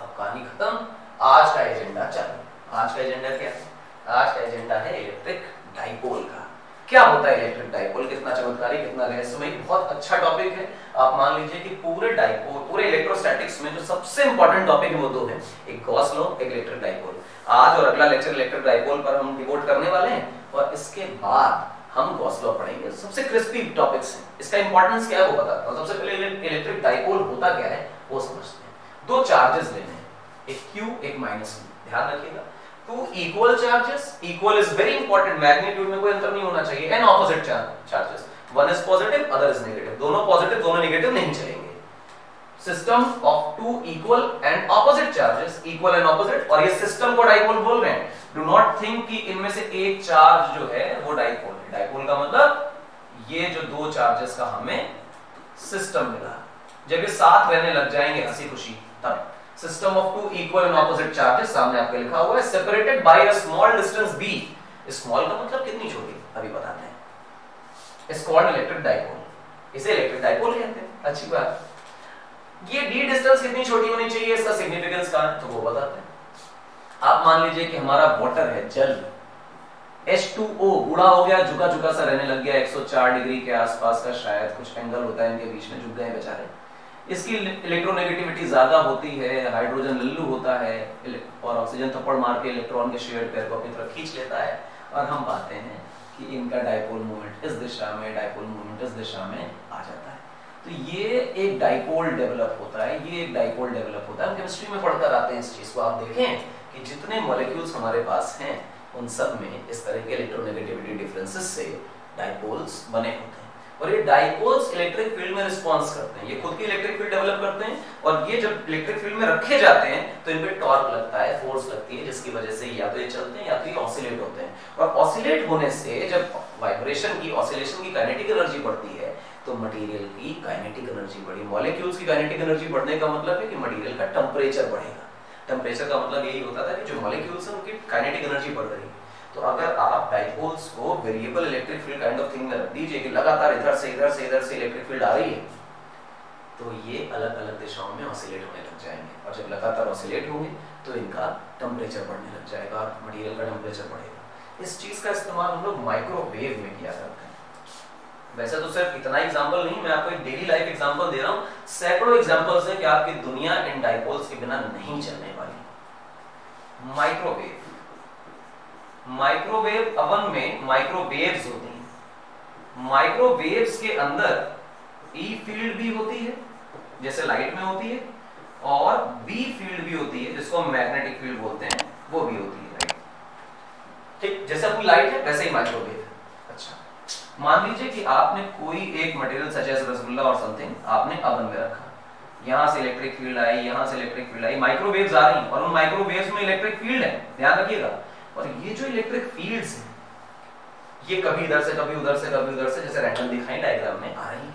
अब कहानी खत्म, आज का एजेंडा चालू। आज का एजेंडा क्या है? आज का एजेंडा है इलेक्ट्रिक डाइपोल का। क्या होता है इलेक्ट्रिक डाइपोल, कितना चमत्कारी, कितना रहस्यमय, बहुत अच्छा टॉपिक है। आप मान लीजिए कि पूरे डाइपोल, पूरे इलेक्ट्रोस्टैटिक्स में जो सबसे इंपॉर्टेंट टॉपिक है वो दो हैं, एक गॉस लॉ, एक इलेक्ट्रिक डाइपोल। आज और अगला लेक्चर इलेक्ट्रिक डाइपोल पर हम डिवोट करने वाले हैं, और इसके बाद हम गॉस लॉ पढ़ेंगे। सबसे क्रिस्पी टॉपिक्स हैं, इसका इंपॉर्टेंस क्या है वो बताता हूं। सबसे पहले इलेक्ट्रिक डाइपोल होता क्या है वो समझते हैं। दो चार्जेस लेने हैं, एक Q एक -Q, ध्यान रखिएगा। 2 equal charges, equal is very important, magnitude में कोई अंतर नहीं होना चाहिए। An opposite charges, one is positive other is negative, दोनों पॉजिटिव दोनों नेगेटिव नहीं चलेंगे। System of two equal and opposite charges, equal and opposite, और ये सिस्टम को डाइपोल बोल रहे हैं। डू नॉट थिंक कि इनमें से एक चार्ज जो है वो डाइपोल है। डाइपोल का मतलब ये जो दो चार्जेस का हमें सिस्टम मिला, जब ये साथ रहने लग जाएंगे हंसी खुशी, तब system of two equal and opposite charges, सामने आपके लिखा हुआ है, separated by a small distance b। Small का मतलब कितनी छोटी, अभी बताते हैं। इट्स कॉल्ड इलेक्ट्रिक डाइपोल, इसे इलेक्ट्रिक डाइपोल कहते हैं। अच्छी बात, ये d डिस्टेंस कितनी छोटी होनी चाहिए, इसका सिग्निफिकेंस क्या है तो वो बताते हैं। आप मान लीजिए कि हमारा वाटर है, जल, H2O बूढ़ा हो गया, झुका झुका सा रहने लग गया, 104 डिग्री के आसपास का शायद कुछ एंगल होता है इनके बीच में, झुक गए बेचारे। इसकी इलेक्ट्रोनेगेटिविटी ज्यादा होती है, हाइड्रोजन लल्लू होता है और ऑक्सीजन थप्पड़ मार के इलेक्ट्रॉन के शेयर्ड पेयर को अपनी तरफ खींच लेता है, और हम पाते हैं कि इनका डाइपोल मोमेंट इस दिशा में, डाइपोल मोमेंट इस दिशा में आ जाता है। तो ये एक डाइपोल डेवलप होता है, ये एक डाइपोल डेवलप होता है। हम केमिस्ट्री में पढ़कर आते हैं इस चीज को। आप देखें कि जितने मॉलिक्यूल्स हमारे पास हैं उन सब में इस तरह के इलेक्ट्रोनेगेटिविटी डिफरेंसेस से डाइपोल्स बने होते हैं, और ये डाइपोल्स इलेक्ट्रिक फील्ड में रिस्पॉन्स करते हैं, ये खुद की इलेक्ट्रिक फील्ड डेवलप करते हैं, और ये जब इलेक्ट्रिक फील्ड में रखे जाते हैं तो इन पे टॉर्क लगता है, फोर्स लगती है, जिसकी वजह से या तो ये चलते हैं या तो ये ऑसिलेट होते हैं। और ऑसिलेट होने से जब वाइब्रेशन की, ऑसिलेशन की काइनेटिक एनर्जी बढ़ती है तो मटेरियल की काइनेटिक एनर्जी बढ़ी। मॉलिक्यूल्स की काइनेटिक एनर्जी बढ़ने का मतलब है कि मटेरियल का टेम्परेचर बढ़ेगा। टेम्परेचर का मतलब यही होता था कि जो मॉलिक्यूल्स हैं उनकी काइनेटिक एनर्जी बढ़ रही है। तो अगर आप डाइपोल्स को variable electric field kind of thing में रख दीजिए कि लगातार इधर से इधर से इधर से इलेक्ट्रिक फील्ड आ रही है, तो ये अलग अलग दिशाओं में ऑसिलेट होने लग जाएंगे, और जब लगातार ऑसिलेट होंगे तो इनका टेम्परेचर बढ़ने लग जाएगा और मटेरियल का टेम्परेचर बढ़ेगा। इस चीज का इस्तेमाल हम लोग माइक्रोवेव में किया करते हैं। वैसे तो सिर्फ इतना एग्जांपल नहीं, मैं आपको एक डेली लाइफ एग्जांपल दे रहा हूं, सैकड़ों एग्जांपल्स हैं कि आपकी दुनिया इन डाइपोल्स के बिना नहीं चलने वाली। माइक्रोवेव, माइक्रोवेव अवन में माइक्रोवेव्स होती हैं। माइक्रोवेव्स के अंदर ई फील्ड भी होती है जैसे लाइट में होती है, और बी फील्ड भी होती है जिसको मैग्नेटिक फील्ड बोलते हैं, वो भी होती है। राइट, ठीक, जैसे अपनी लाइट है वैसे ही माइक्रोवेव है। अच्छा, मान लीजिए कि आपने कोई एक मटेरियल सच एज रसगुल्ला और समथिंग आपने अवन में रखा, यहां से इलेक्ट्रिक फील्ड आई, यहां से इलेक्ट्रिक फील्ड आई, माइक्रोवेव्स आ रही और उन माइक्रोवेव्स में इलेक्ट्रिक फील्ड है, ध्यान रखिएगा। और ये जो इलेक्ट्रिक फील्ड्स हैं ये कभी इधर से कभी उधर से कभी उधर से, जैसे रैंडम दिखाई डायग्राम में आ रही है।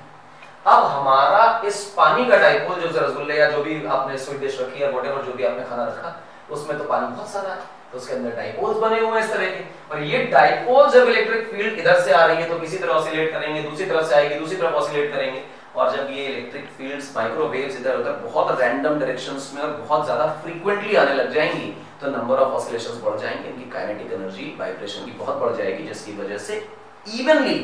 अब हमारा इस पानी का डाइपोल, जो रसगुल्ले या जो भी आपने स्वीट डिश रखी है, व्हाटएवर जो भी आपने खाना रखा, उसमें तो पानी बहुत सारा है, तो उसके अंदर डाइपोल्स बने हुए हैं इस तरह के, और ये डाइपोल जब इलेक्ट्रिक फील्ड इधर से आ रही है तो किसी तरह ऑसिलेट करेंगे, दूसरी तरफ से आएगी दूसरी तरफ ऑसिलेट करेंगे, और जब ये इलेक्ट्रिक फील्ड्स माइक्रोवेव्स इधर उधर बहुत रैंडम डायरेक्शंस में और बहुत ज्यादा फ्रीक्वेंटली आने लग जाएंगी तो नंबर ऑफ ऑसिलेशंस बढ़ जाएंगे, इनकी काइनेटिक एनर्जी वाइब्रेशन की बहुत बढ़ जाएगी, जिसकी वजह से इवनली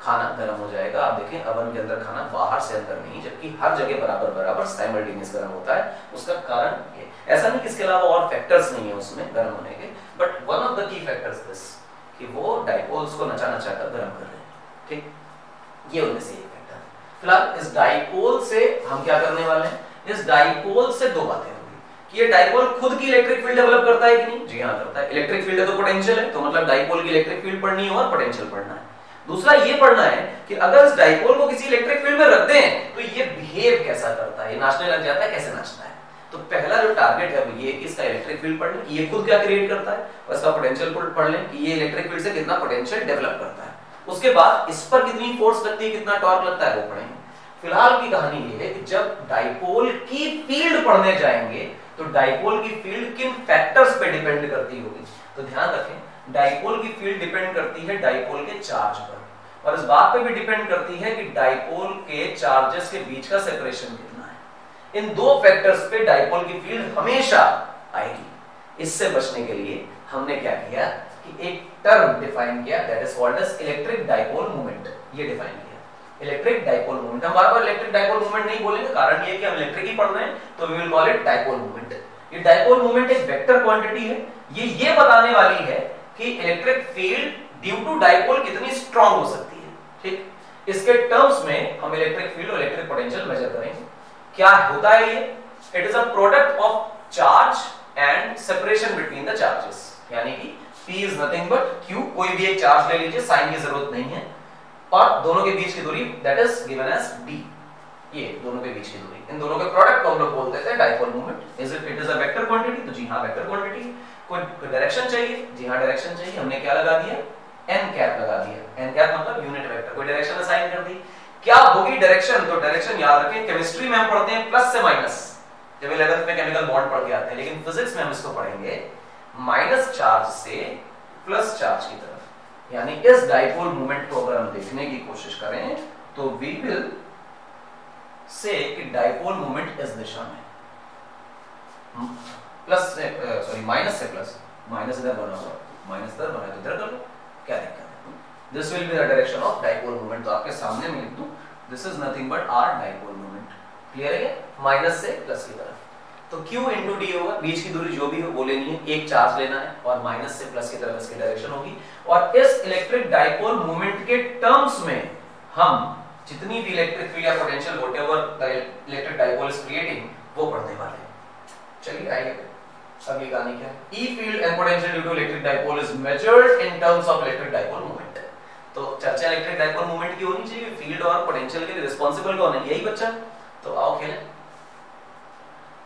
खाना गर्म हो जाएगा। आप देखें अवन के अंदर खाना बाहर से अंदर नहीं, जबकि हर जगह बराबर बराबर साइमल्टेनियस गर्म होता है। उसका कारण ये, ऐसा नहीं कि इसके अलावा और फैक्टर्स नहीं है उसमें गर्म होने के, but one of the key factors this कि वो डाइपोल्स को नचा नचा कर गर्म कर रहे हैं। ठीक, ये उनमें से एक फैक्टर। फिलहाल इस डाइपोल से हम क्या करने वाले हैं, इस डाइपोल से दो बातें होंगी कि ये डाइपोल खुद की इलेक्ट्रिक फील्ड डेवलप करता है कि नहीं। जी हाँ करता है। इलेक्ट्रिक फील्ड है तो पोटेंशियल है, तो मतलब डाइपोल की इलेक्ट्रिक फील्ड पढ़नी है और पोटेंशियल पढ़ना है। दूसरा ये पढ़ना है कि अगर इस डाइपोल को किसी इलेक्ट्रिक फील्ड में रख दें तो ये बिहेव कैसा करता है, ये नाचने लग जाता है, कैसे नाचता है। तो पहला जो टारगेट है वो ये कि इसका इलेक्ट्रिक फील्ड पढ़ लें कि ये खुद क्या क्रिएट करता है, और इसका पोटेंशियल पढ़ लें कि ये इलेक्ट्रिक फील्ड से कितना पोटेंशियल डेवलप करता है। उसके बाद इस पर कितनी फोर्स लगती है, कितना टॉर्क लगता है, वो पढ़ेंगे। फिलहाल की कहानी ये है कि जब डाइपोल की फील्ड पढ़ने जाएंगे तो डाइपोल की फील्ड किन फैक्टर्स पे डिपेंड करती होगी। तो ध्यान रखें, डाइपोल की फील्ड डिपेंड करती है डाइपोल के चार्ज पर, और इस बात पे भी डिपेंड करती है कि डाइपोल के चार्जेस के बीच का सेपरेशन कितना है। इन दो फैक्टर्स पे डाइपोल की फील्ड हमेशा आएगी। इससे बचने के लिए हमने क्या किया कि एक टर्म डिफाइन किया, that is called as electric dipole moment. ये डिफाइन किया इलेक्ट्रिक डाइपोल मोमेंट। हम बार-बार इलेक्ट्रिक डाइपोल मोमेंट नहीं बोलेंगे, कारण ये है कि हम इलेक्ट्रिक ही पढ़ रहे हैं, तो we will call it dipole moment. ये डाइपोल मोमेंट एक वेक्टर क्वांटिटी है, ये बताने वाली है कि electric field due to dipole कितनी स्ट्रांग हो सकती है। ठीक, इसके टर्म्स में हम इलेक्ट्रिक फील्ड और इलेक्ट्रिक पोटेंशियल मेजर करेंगे। क्या होता है ये? It is a product of charge and separation between the charges, यानी कि P is nothing but Q, कोई भी एक चार्ज ले लीजिए, साइन की जरूरत नहीं है, और दोनों के बीच की दूरी that is given as D। ये दोनों के बीच की दूरी, इन दोनों के प्रोडक्ट को हम लोग बोल देते हैं dipole moment. Is it is a vector quantity, तो जी हाँ वेक्टर क्वांटिटी। कोई डायरेक्शन चाहिए, जी हाँ डायरेक्शन चाहिए, हमने क्या लगा दिया, एन कैप लगा दिया। एन कैप मतलब यूनिट वेक्टर, कोई डायरेक्शन असाइन कर दी। क्या होगी डायरेक्शन, तो डायरेक्शन याद रखें केमिस्ट्री में हम पढ़ते हैं प्लस से माइनस, जब 11th में केमिकल बॉन्ड पढ़ के आते हैं, लेकिन फिजिक्स में हम इसको पढ़ेंगे माइनस चार्ज से प्लस चार्ज की तरफ। यानी इस डाइपोल मोमेंट को अगर हम देखने की कोशिश करें तो वी विल से कि डाइपोल मोमेंट इस दिशा में, प्लस से सॉरी माइनस से प्लस, माइनस इधर बना हुआ, माइनस इधर बना है तो इधर कर लो, क्या दिक्कत है। This will be the direction of dipole moment, तो आपके सामने में लिख दूं this is nothing but our dipole moment. Clear है, माइनस से प्लस की तरफ। तो Q इंटू डी होगा, बीच की दूरी जो भी हो वो लेनी है, एक चार्ज लेना है और माइनस से प्लस की तरफ इसकी डायरेक्शन होगी। और इस इलेक्ट्रिक डाइपोल मोमेंट के टर्म्स में हम जितनी भी इलेक्ट्रिक फील्ड या potential whatever the electric dipole is creating वो पढ़ने वाले हैं। चलिए आइए अगली कहानी क्या है। E field and potential due to electric dipole is measured in terms of electric dipole moment। तो चर्चा इलेक्ट्रिक डाइपोल मोमेंट की होनी चाहिए, फील्ड और पोटेंशियल के लिए रिस्पांसिबल कौन है, यही बच्चा। तो आओ खेलें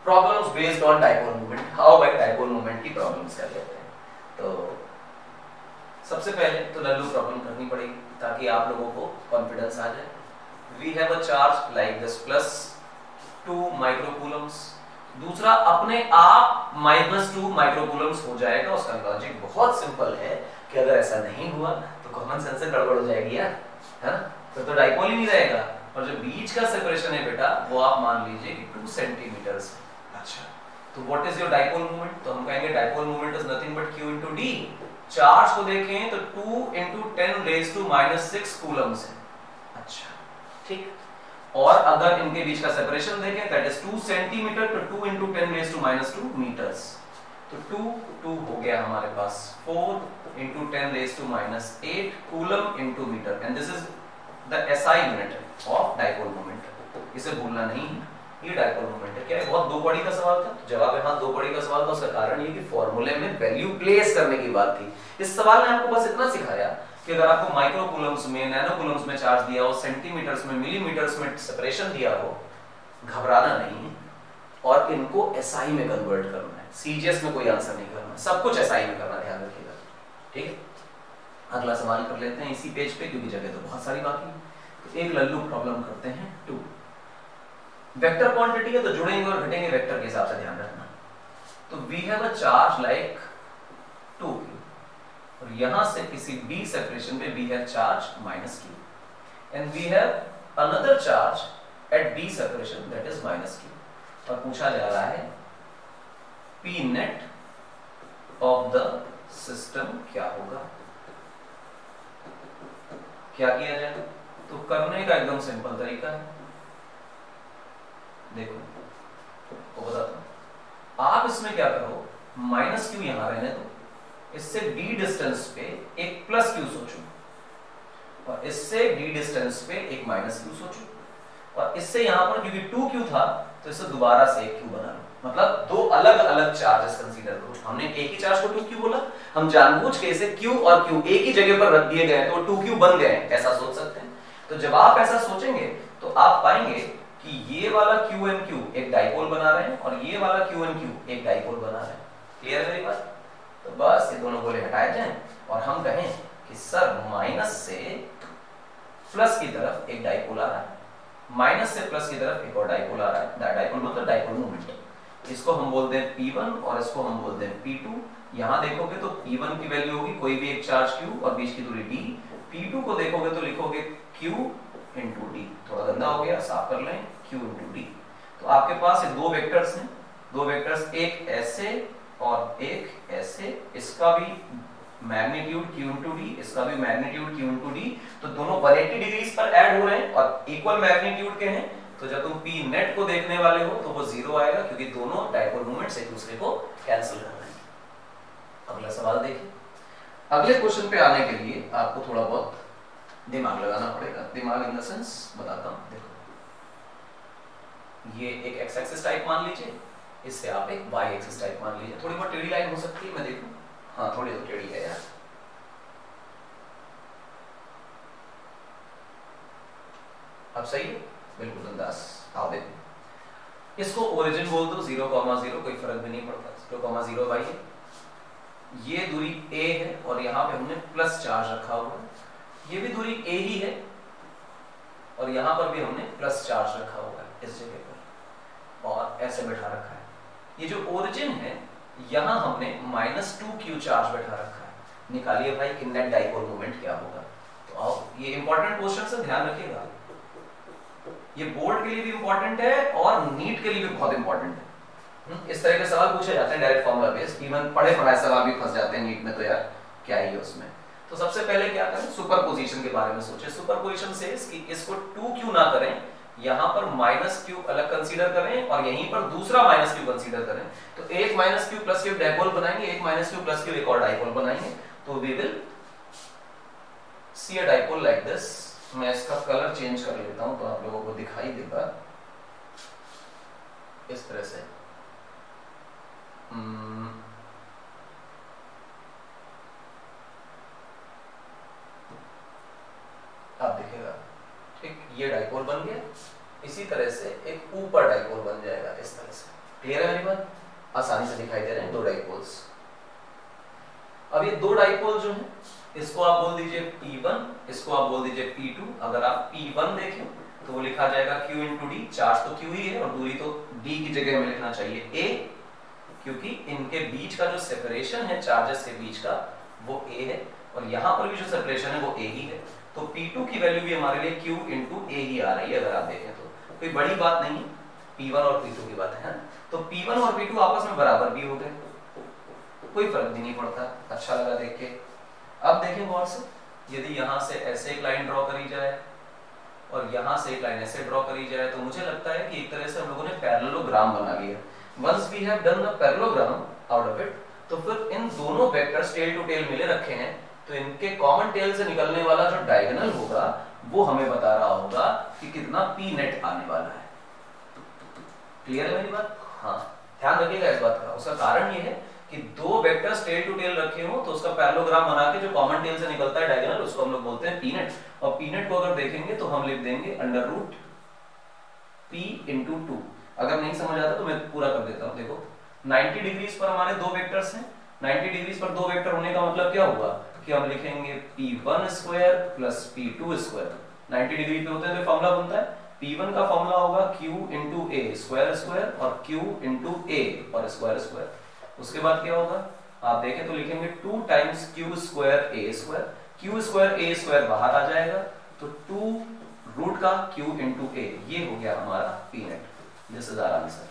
problems based on dipole moment. How by dipole moment की प्रॉब्लम्स कर लेते हैं। तो सबसे पहले तो लल्लू प्रॉब्लम करनी पड़ेगी ताकि आप लोगों को कॉन्फिडेंस आ जाए। We have a charge like this plus 2 microcoulombs. दूसरा अपने आप -2 माइक्रोकूलम्स हो जाएगा। उसका लॉजिक बहुत सिंपल है कि अगर ऐसा नहीं हुआ तो कॉमन सेंस से गड़बड़ हो जाएगी यार, है ना। तो डाइपोल ही नहीं रहेगा। और जो बीच का सेपरेशन है बेटा वो आप मान लीजिए कि 2 सेंटीमीटर है। अच्छा, तो what is your dipole moment, तो हम कहेंगे dipole moment is nothing but Q into D। Charge को देखें तो 2 into 10⁻⁻⁶ कूलम्स है। अच्छा ठीक, और अगर इनके बीच का सेपरेशन देखें दैट इज 2 सेंटीमीटर तो 2 into 10⁻² मीटर्स। तो 2 हो गया हमारे पास 4 into 10⁻⁸ coulomb into metre, and this is the SI unit of dipole moment. इसे भूलना नहीं है, ये डाइपोल मोमेंट है। क्या है, बहुत दो कौड़ी का सवाल था। जवाब है हाँ, दो कौड़ी का सवाल था। उसका कारण ये कि फॉर्मूले में वैल्यू प्लेस करने की बात थी। इस सवाल ने आपको बस इतना सिखाया कि अगर आपको माइक्रोकूलम्स में, नैनोकूलम्स में चार्ज दिया हो, सेंटीमीटर्स में, मिलीमीटर्स में सेपरेशन दिया हो, घबराना नहीं है और इनको SI में कन्वर्ट करना है। CGS में कोई आंसर नहीं करना, सब कुछ SI में करना, ध्यान रखिएगा। ठीक है, अगला सवाल कर लेते हैं इसी पेज पे क्योंकि जगह तो बहुत सारी बाकी है। तो एक लल्लू प्रॉब्लम करते हैं 2। वेक्टर क्वांटिटी है तो जुड़ेंगे और घटेंगे वेक्टर के हिसाब से, ध्यान रखना। तो we have a charge like 2 और यहां से किसी B सेपरेशन पे we have charge -Q and we have another charge at B separation that is -Q। और पूछा जा रहा है P net of the system क्या होगा, क्या किया जाए। तो करने का एकदम सिंपल तरीका है, देखो वो बताता हूं। आप इसमें क्या करो, -Q यहां रहने दो, इससे D डिस्टेंस पे एक +Q सोचो और इससे D डिस्टेंस पे एक -Q सोचो और इससे यहां पर क्योंकि 2Q था तो इससे दोबारा से एक Q बना लो। मतलब दो अलग अलग चार्जेस कंसीडर करो। हमने एक ही चार्ज को 2Q बोला, हम जानबूझ के इसे Q और Q एक ही जगह पर रख दिए गए तो 2Q बन गए, ऐसा सोच सकते हैं। तो जब आप ऐसा सोचेंगे तो आप पाएंगे कि ये वाला Q and Q एक डाइपोल बना रहे हैं और ये वाला Q and Q एक डाइपोल बना रहे हैं। क्लियर है मेरी बात। तो बस ये दोनों गोले हटाए जाएं और हम कहें कि सर माइनस से प्लस की तरफ एक डाइपोल आ रहा है, माइनस से प्लस की तरफ एक और डाइपोल आ रहा है। डाइपोल मतलब डाइपोल मोमेंट। इसको हम बोलते हैं P1 और इसको हम बोलते हैं P2। यहां देखोगे तो P1 की वैल्यू होगी कोई भी एक चार्ज Q और बीच की दूरी D। P2 को देखोगे तो लिखोगे Q into D। थोड़ा गंदा हो गया, साफ कर लें, Q into D। तो आपके पास ये दो वेक्टर्स हैं, दो वेक्टर्स एक ऐसे और एक ऐसे, इसका भी मैग्नीट्यूड Q into D, इसका भी मैग्नीट्यूड Q into D। तो दोनों 180 डिग्रीज पर ऐड हो रहे हैं और इक्वल मैग्नीट्यूड के हैं। तो जब तुम P नेट को देखने वाले हो तो वो 0 आएगा क्योंकि दोनों डाइपोल मोमेंट्स एक दूसरे को कैंसिल कर रहे हैं। अगला सवाल देखिए। अगले क्वेश्चन पे आने के लिए आपको थोड़ा बहुत दिमाग लगाना पड़ेगा। दिमाग इन द सेंस बताता हूं, देखो ये एक x एक्सिस टाइप मान लीजिए, इससे आप एक y एक्सिस टाइप मान लीजिए। थोड़ी बहुत टेढ़ी लाइन हो सकती है, मैं देखूं, हाँ थोड़ी तो टेढ़ी है यार। अब सही है, बिल्कुल बिंदास। आओ देखो, इसको ओरिजिन बोल दो 0,0, कोई फर्क भी नहीं पड़ता। 0,0 भाई ये दूरी a है और यहाँ पे हमने प्लस चार्ज रखा हुआ है, ये भी दूरी a ही है और यहाँ पर भी हमने प्लस चार्ज रखा हुआ है इस जगह पर, और ऐसे बैठा रखा है। ये जो ओरिजिन है यहाँ हमने -2q चार्ज बैठा रखा है। निकालिए भाई कि नेट डाइपोल मोमेंट क्या होगा। तो आओ, ये इंपॉर्टेंट क्वेश्चन है, ध्यान रखिएगा। ये बोर्ड के लिए भी इंपॉर्टेंट है और नीट के लिए भी बहुत इंपॉर्टेंट है। इस तरह के सवाल पूछे जाते हैं डायरेक्ट फॉर्मूला बेस्ड, इवन पढ़े पढ़ाए सवाल भी फंस जाते हैं नीट में, तो यार क्या ही है उसमें। तो सबसे पहले क्या करें, सुपरपोजिशन के बारे में सोचें। सुपरपोजिशन से कि इसको 2q ना करें, यहाँ पर -q अलग कंसीडर करें और यहीं पर दूसरा -q कंसीडर करें। तो एक -q प्लस q डाइपोल बनाएंगे, एक -q प्लस q एक और डाइपोल बनाएंगे। तो we will see a dipole like this. मैं इसका कलर चेंज कर लेता हूं तो आप लोगों को दिखाई देगा इस तरह से। आप दिखेगा, ठीक, ये डाइपोल बन गया। इसी तरह से एक ऊपर डाइपोल बन जाएगा इस तरह से। क्लियर है मेरी बात? आसानी से दिखाई दे रहे हैं दो डाइपोल्स। अब ये दो डाइपोल जो है, इसको आप बोल दीजिए P1, इसको आप बोल दीजिए P2। अगर आप P1 देखें तो वो लिखा जाएगा Q × D। चार्ज तो Q ही है और दूरी तो D की जगह हमें लिखना चाहिए A, क्योंकि इनके बीच का जो सेपरेशन है चार्जेस के बीच का वो A है और यहाँ पर भी जो सेपरेशन है वो A ही है। तो P2 की वैल्यू भी हमारे लिए Q × A ही आ रही है। अगर आप देखें तो कोई बड़ी बात नहीं, P1 और P2 की बात है। तो P1 और P2 आपस में बराबर भी हो गए, कोई फर्क भी नहीं पड़ता। अच्छा लगा देख के। अब देखें गौर से, यदि यहाँ से ऐसे एक लाइन ड्रॉ करी जाए और यहाँ से एक लाइन ऐसे ड्रॉ करी जाए, तो मुझे लगता है कि एक तरह से हम लोगों ने पैरेललोग्राम बना लिया। Once we have done the parallelogram out of it, तो फिर इन दोनों वेक्टर्स टेल टू टेल मिले रखे हैं, तो इनके कॉमन टेल से निकलने वाला जो डायगोनल होगा वो हमें बता रहा होगा कि कितना पी नेट आने वाला है। क्लियर है मेरी बात? हाँ, ध्यान रखिएगा इस बात का। उसका कारण ये है कि दो वेक्टर्स टेल टू टेल रखे हो तो उसका पैरेललोग्राम बना के जो कॉमन टेल से निकलता है डायगोनल, उसको हम लोग बोलते हैं पी नेट। और पी नेट को अगर देखेंगे तो हम लिख देंगे √p × 2। अगर नहीं समझ आता तो मैं पूरा कर देता हूं। देखो 90 डिग्रीज पर हमारे दो वेक्टर्स हैं। 90 डिग्रीज पर दो वेक्टर होने का मतलब क्या हुआ कि हम लिखेंगे p1² + p2²। 90 डिग्री पे होते हैं तो फॉर्मूला बनता है p1 का फॉर्मूला होगा q × a² और q × a और स्क्वायर। उसके बाद क्या होगा, आप देखें तो लिखेंगे 2 × q² a²। q² a² बाहर आ जाएगा तो 2 रूट का q × a, ये हो गया हमारा P net. This is our answer.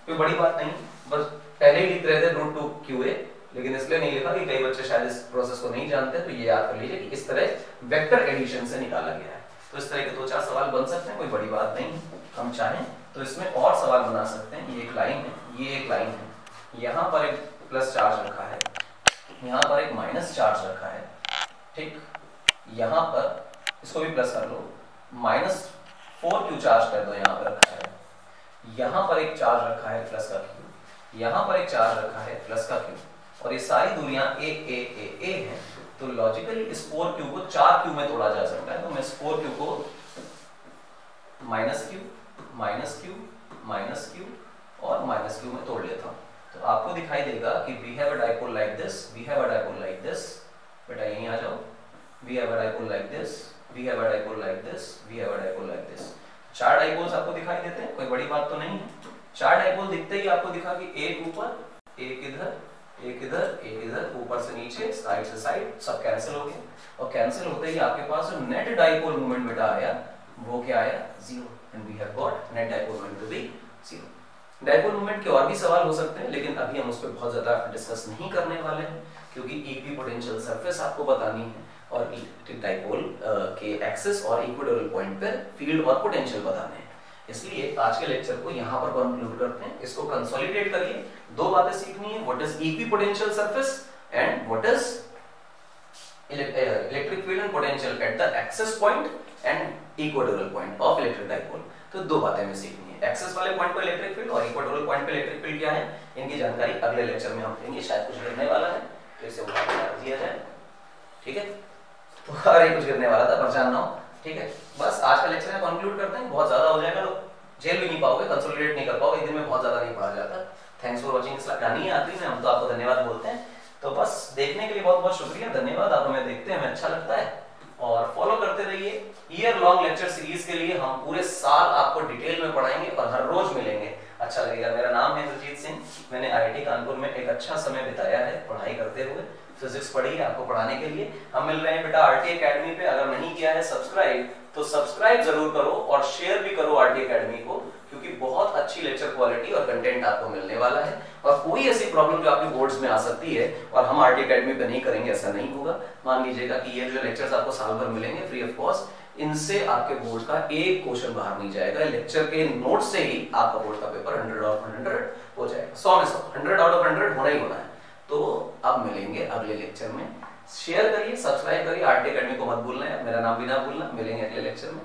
कोई बड़ी बात नहीं, बस पहले ही लिख रहे थे √2qa, लेकिन इसलिए नहीं लिखा कि कई बच्चे शायद इस प्रोसेस को नहीं जानते। तो ये याद कर लीजिए कि इस तरह वेक्टर एडिशन से निकाला गया है। तो इस तरह के 2-4 सवाल बन सकते हैं, कोई बड़ी बात नहीं। हम चाहें तो इसमें और सवाल बना सकते हैं। ये एक लाइन है, ये एक लाइन है, यहाँ पर एक प्लस चार्ज रखा है, यहाँ पर एक माइनस चार्ज रखा है, ठीक। यहाँ पर इसको भी प्लस कर लो, -4q चार्ज कर दो, यहाँ पर रखा है। यहाँ पर एक चार्ज रखा है प्लस का q, यहाँ पर एक चार्ज रखा है प्लस का q, और ये सारी दूरियां a हैं। तो लॉजिकली इस 4q को 4q में तोड़ा जा सकता है। तो मैं इस 4q को -q, -q और -q में तोड़ लेता हूँ। तो आपको दिखाई देगा कि we have a dipole like this, we have a dipole like this. बेटा यहीं आ जाओ। We have a dipole like this, we have a dipole like this, we have a dipole like this. 4 dipoles आपको दिखाई देते हैं, कोई बड़ी बात तो नहीं है। 4 डाइपोल दिखते ही आपको दिखा कि एक ऊपर, एक इधर, एक इधर, एक इधर, ऊपर से नीचे, साइड से साइड, सब कैंसिल हो गए। और कैंसिल होते ही आपके पास जो नेट डाइपोल मोमेंट बेटा आया वो क्या आया? 0। And we have got net dipole moment to be 0। Dipole moment के और भी सवाल हो सकते हैं, लेकिन अभी हम उस पर बहुत ज्यादा डिस्कस नहीं करने वाले हैं, क्योंकि इक्विपोटेंशियल सरफेस आपको बतानी है और इलेक्ट्रिक डाइपोल के एक्सिस और इक्वेटोरियल पॉइंट पर फील्ड और पोटेंशियल बताने हैं। इसलिए आज के लेक्चर को यहाँ पर कंक्लूड करते हैं। इसको कंसोलिडेट करिए। 2 बातें सीखनी है, what is equipotential surface and what is electric field and potential at the axis point and equatorial point of electric dipole. तो 2 बातें हमें सीखनी है, एक्सिस वाले पॉइंट पर इलेक्ट्रिक फील्ड और इक्वेटोरियल पॉइंट पर इलेक्ट्रिक फील्ड क्या है, इनकी जानकारी अगले लेक्चर में हम लेंगे। शायद कुछ गिरने वाला है तो इसे उठा दिया जाए, ठीक है। तो अरे कुछ गिरने वाला था, परेशान ना हो, ठीक है, बस आज का लेक्चर कंक्लूड करते हैं, बहुत ज्यादा हो जाएगा तो झेल भी नहीं पाओगे, कंसोलिडेट नहीं कर पाओगे, एक दिन में बहुत ज्यादा नहीं पढ़ा जाता। Thanks for watching. इस गानी है आखिरी में, हम तो आपको धन्यवाद बोलते हैं। तो बस देखने के लिए बहुत बहुत शुक्रिया, धन्यवाद। आप हमें देखते हैं, हमें अच्छा लगता है और फॉलो करते रहिए। ईयर लॉन्ग लेक्चर सीरीज के लिए हम पूरे साल आपको डिटेल में पढ़ाएंगे और हर रोज मिलेंगे, अच्छा लगेगा। मेरा नाम है इंद्रजीत सिंह, मैंने IIT कानपुर में एक अच्छा समय बिताया है पढ़ाई करते हुए, फिजिक्स पढ़ी है आपको पढ़ाने के लिए। हम मिल रहे हैं बेटा RT अकेडमी पे, अगर नहीं किया है सब्सक्राइब तो सब्सक्राइब जरूर करो और शेयर भी करो RT अकेडमी को, क्योंकि बहुत अच्छी लेक्चर क्वालिटी और कंटेंट आपको मिलने वाला है। और कोई ऐसी प्रॉब्लम जो आपके बोर्ड्स में आ सकती है और हम RT अकेडमी पे नहीं करेंगे, ऐसा नहीं होगा। मान लीजिएगा कि ये जो लेक्चर्स आपको साल भर मिलेंगे फ्री ऑफ कॉस्ट, इनसे आपके बोर्ड का एक क्वेश्चन बाहर नहीं जाएगा। लेक्चर के नोट से ही आपका बोर्ड का पेपर 100 आउट ऑफ 100 हो जाएगा, 100 में 100, 100 आउट ऑफ 100 होना ही होना है। तो अब मिलेंगे अगले लेक्चर में, शेयर करिए, सब्सक्राइब करिए, RT अकेडमी को मत भूलना है, मेरा नाम भी ना भूलना। मिलेंगे अगले लेक्चर में।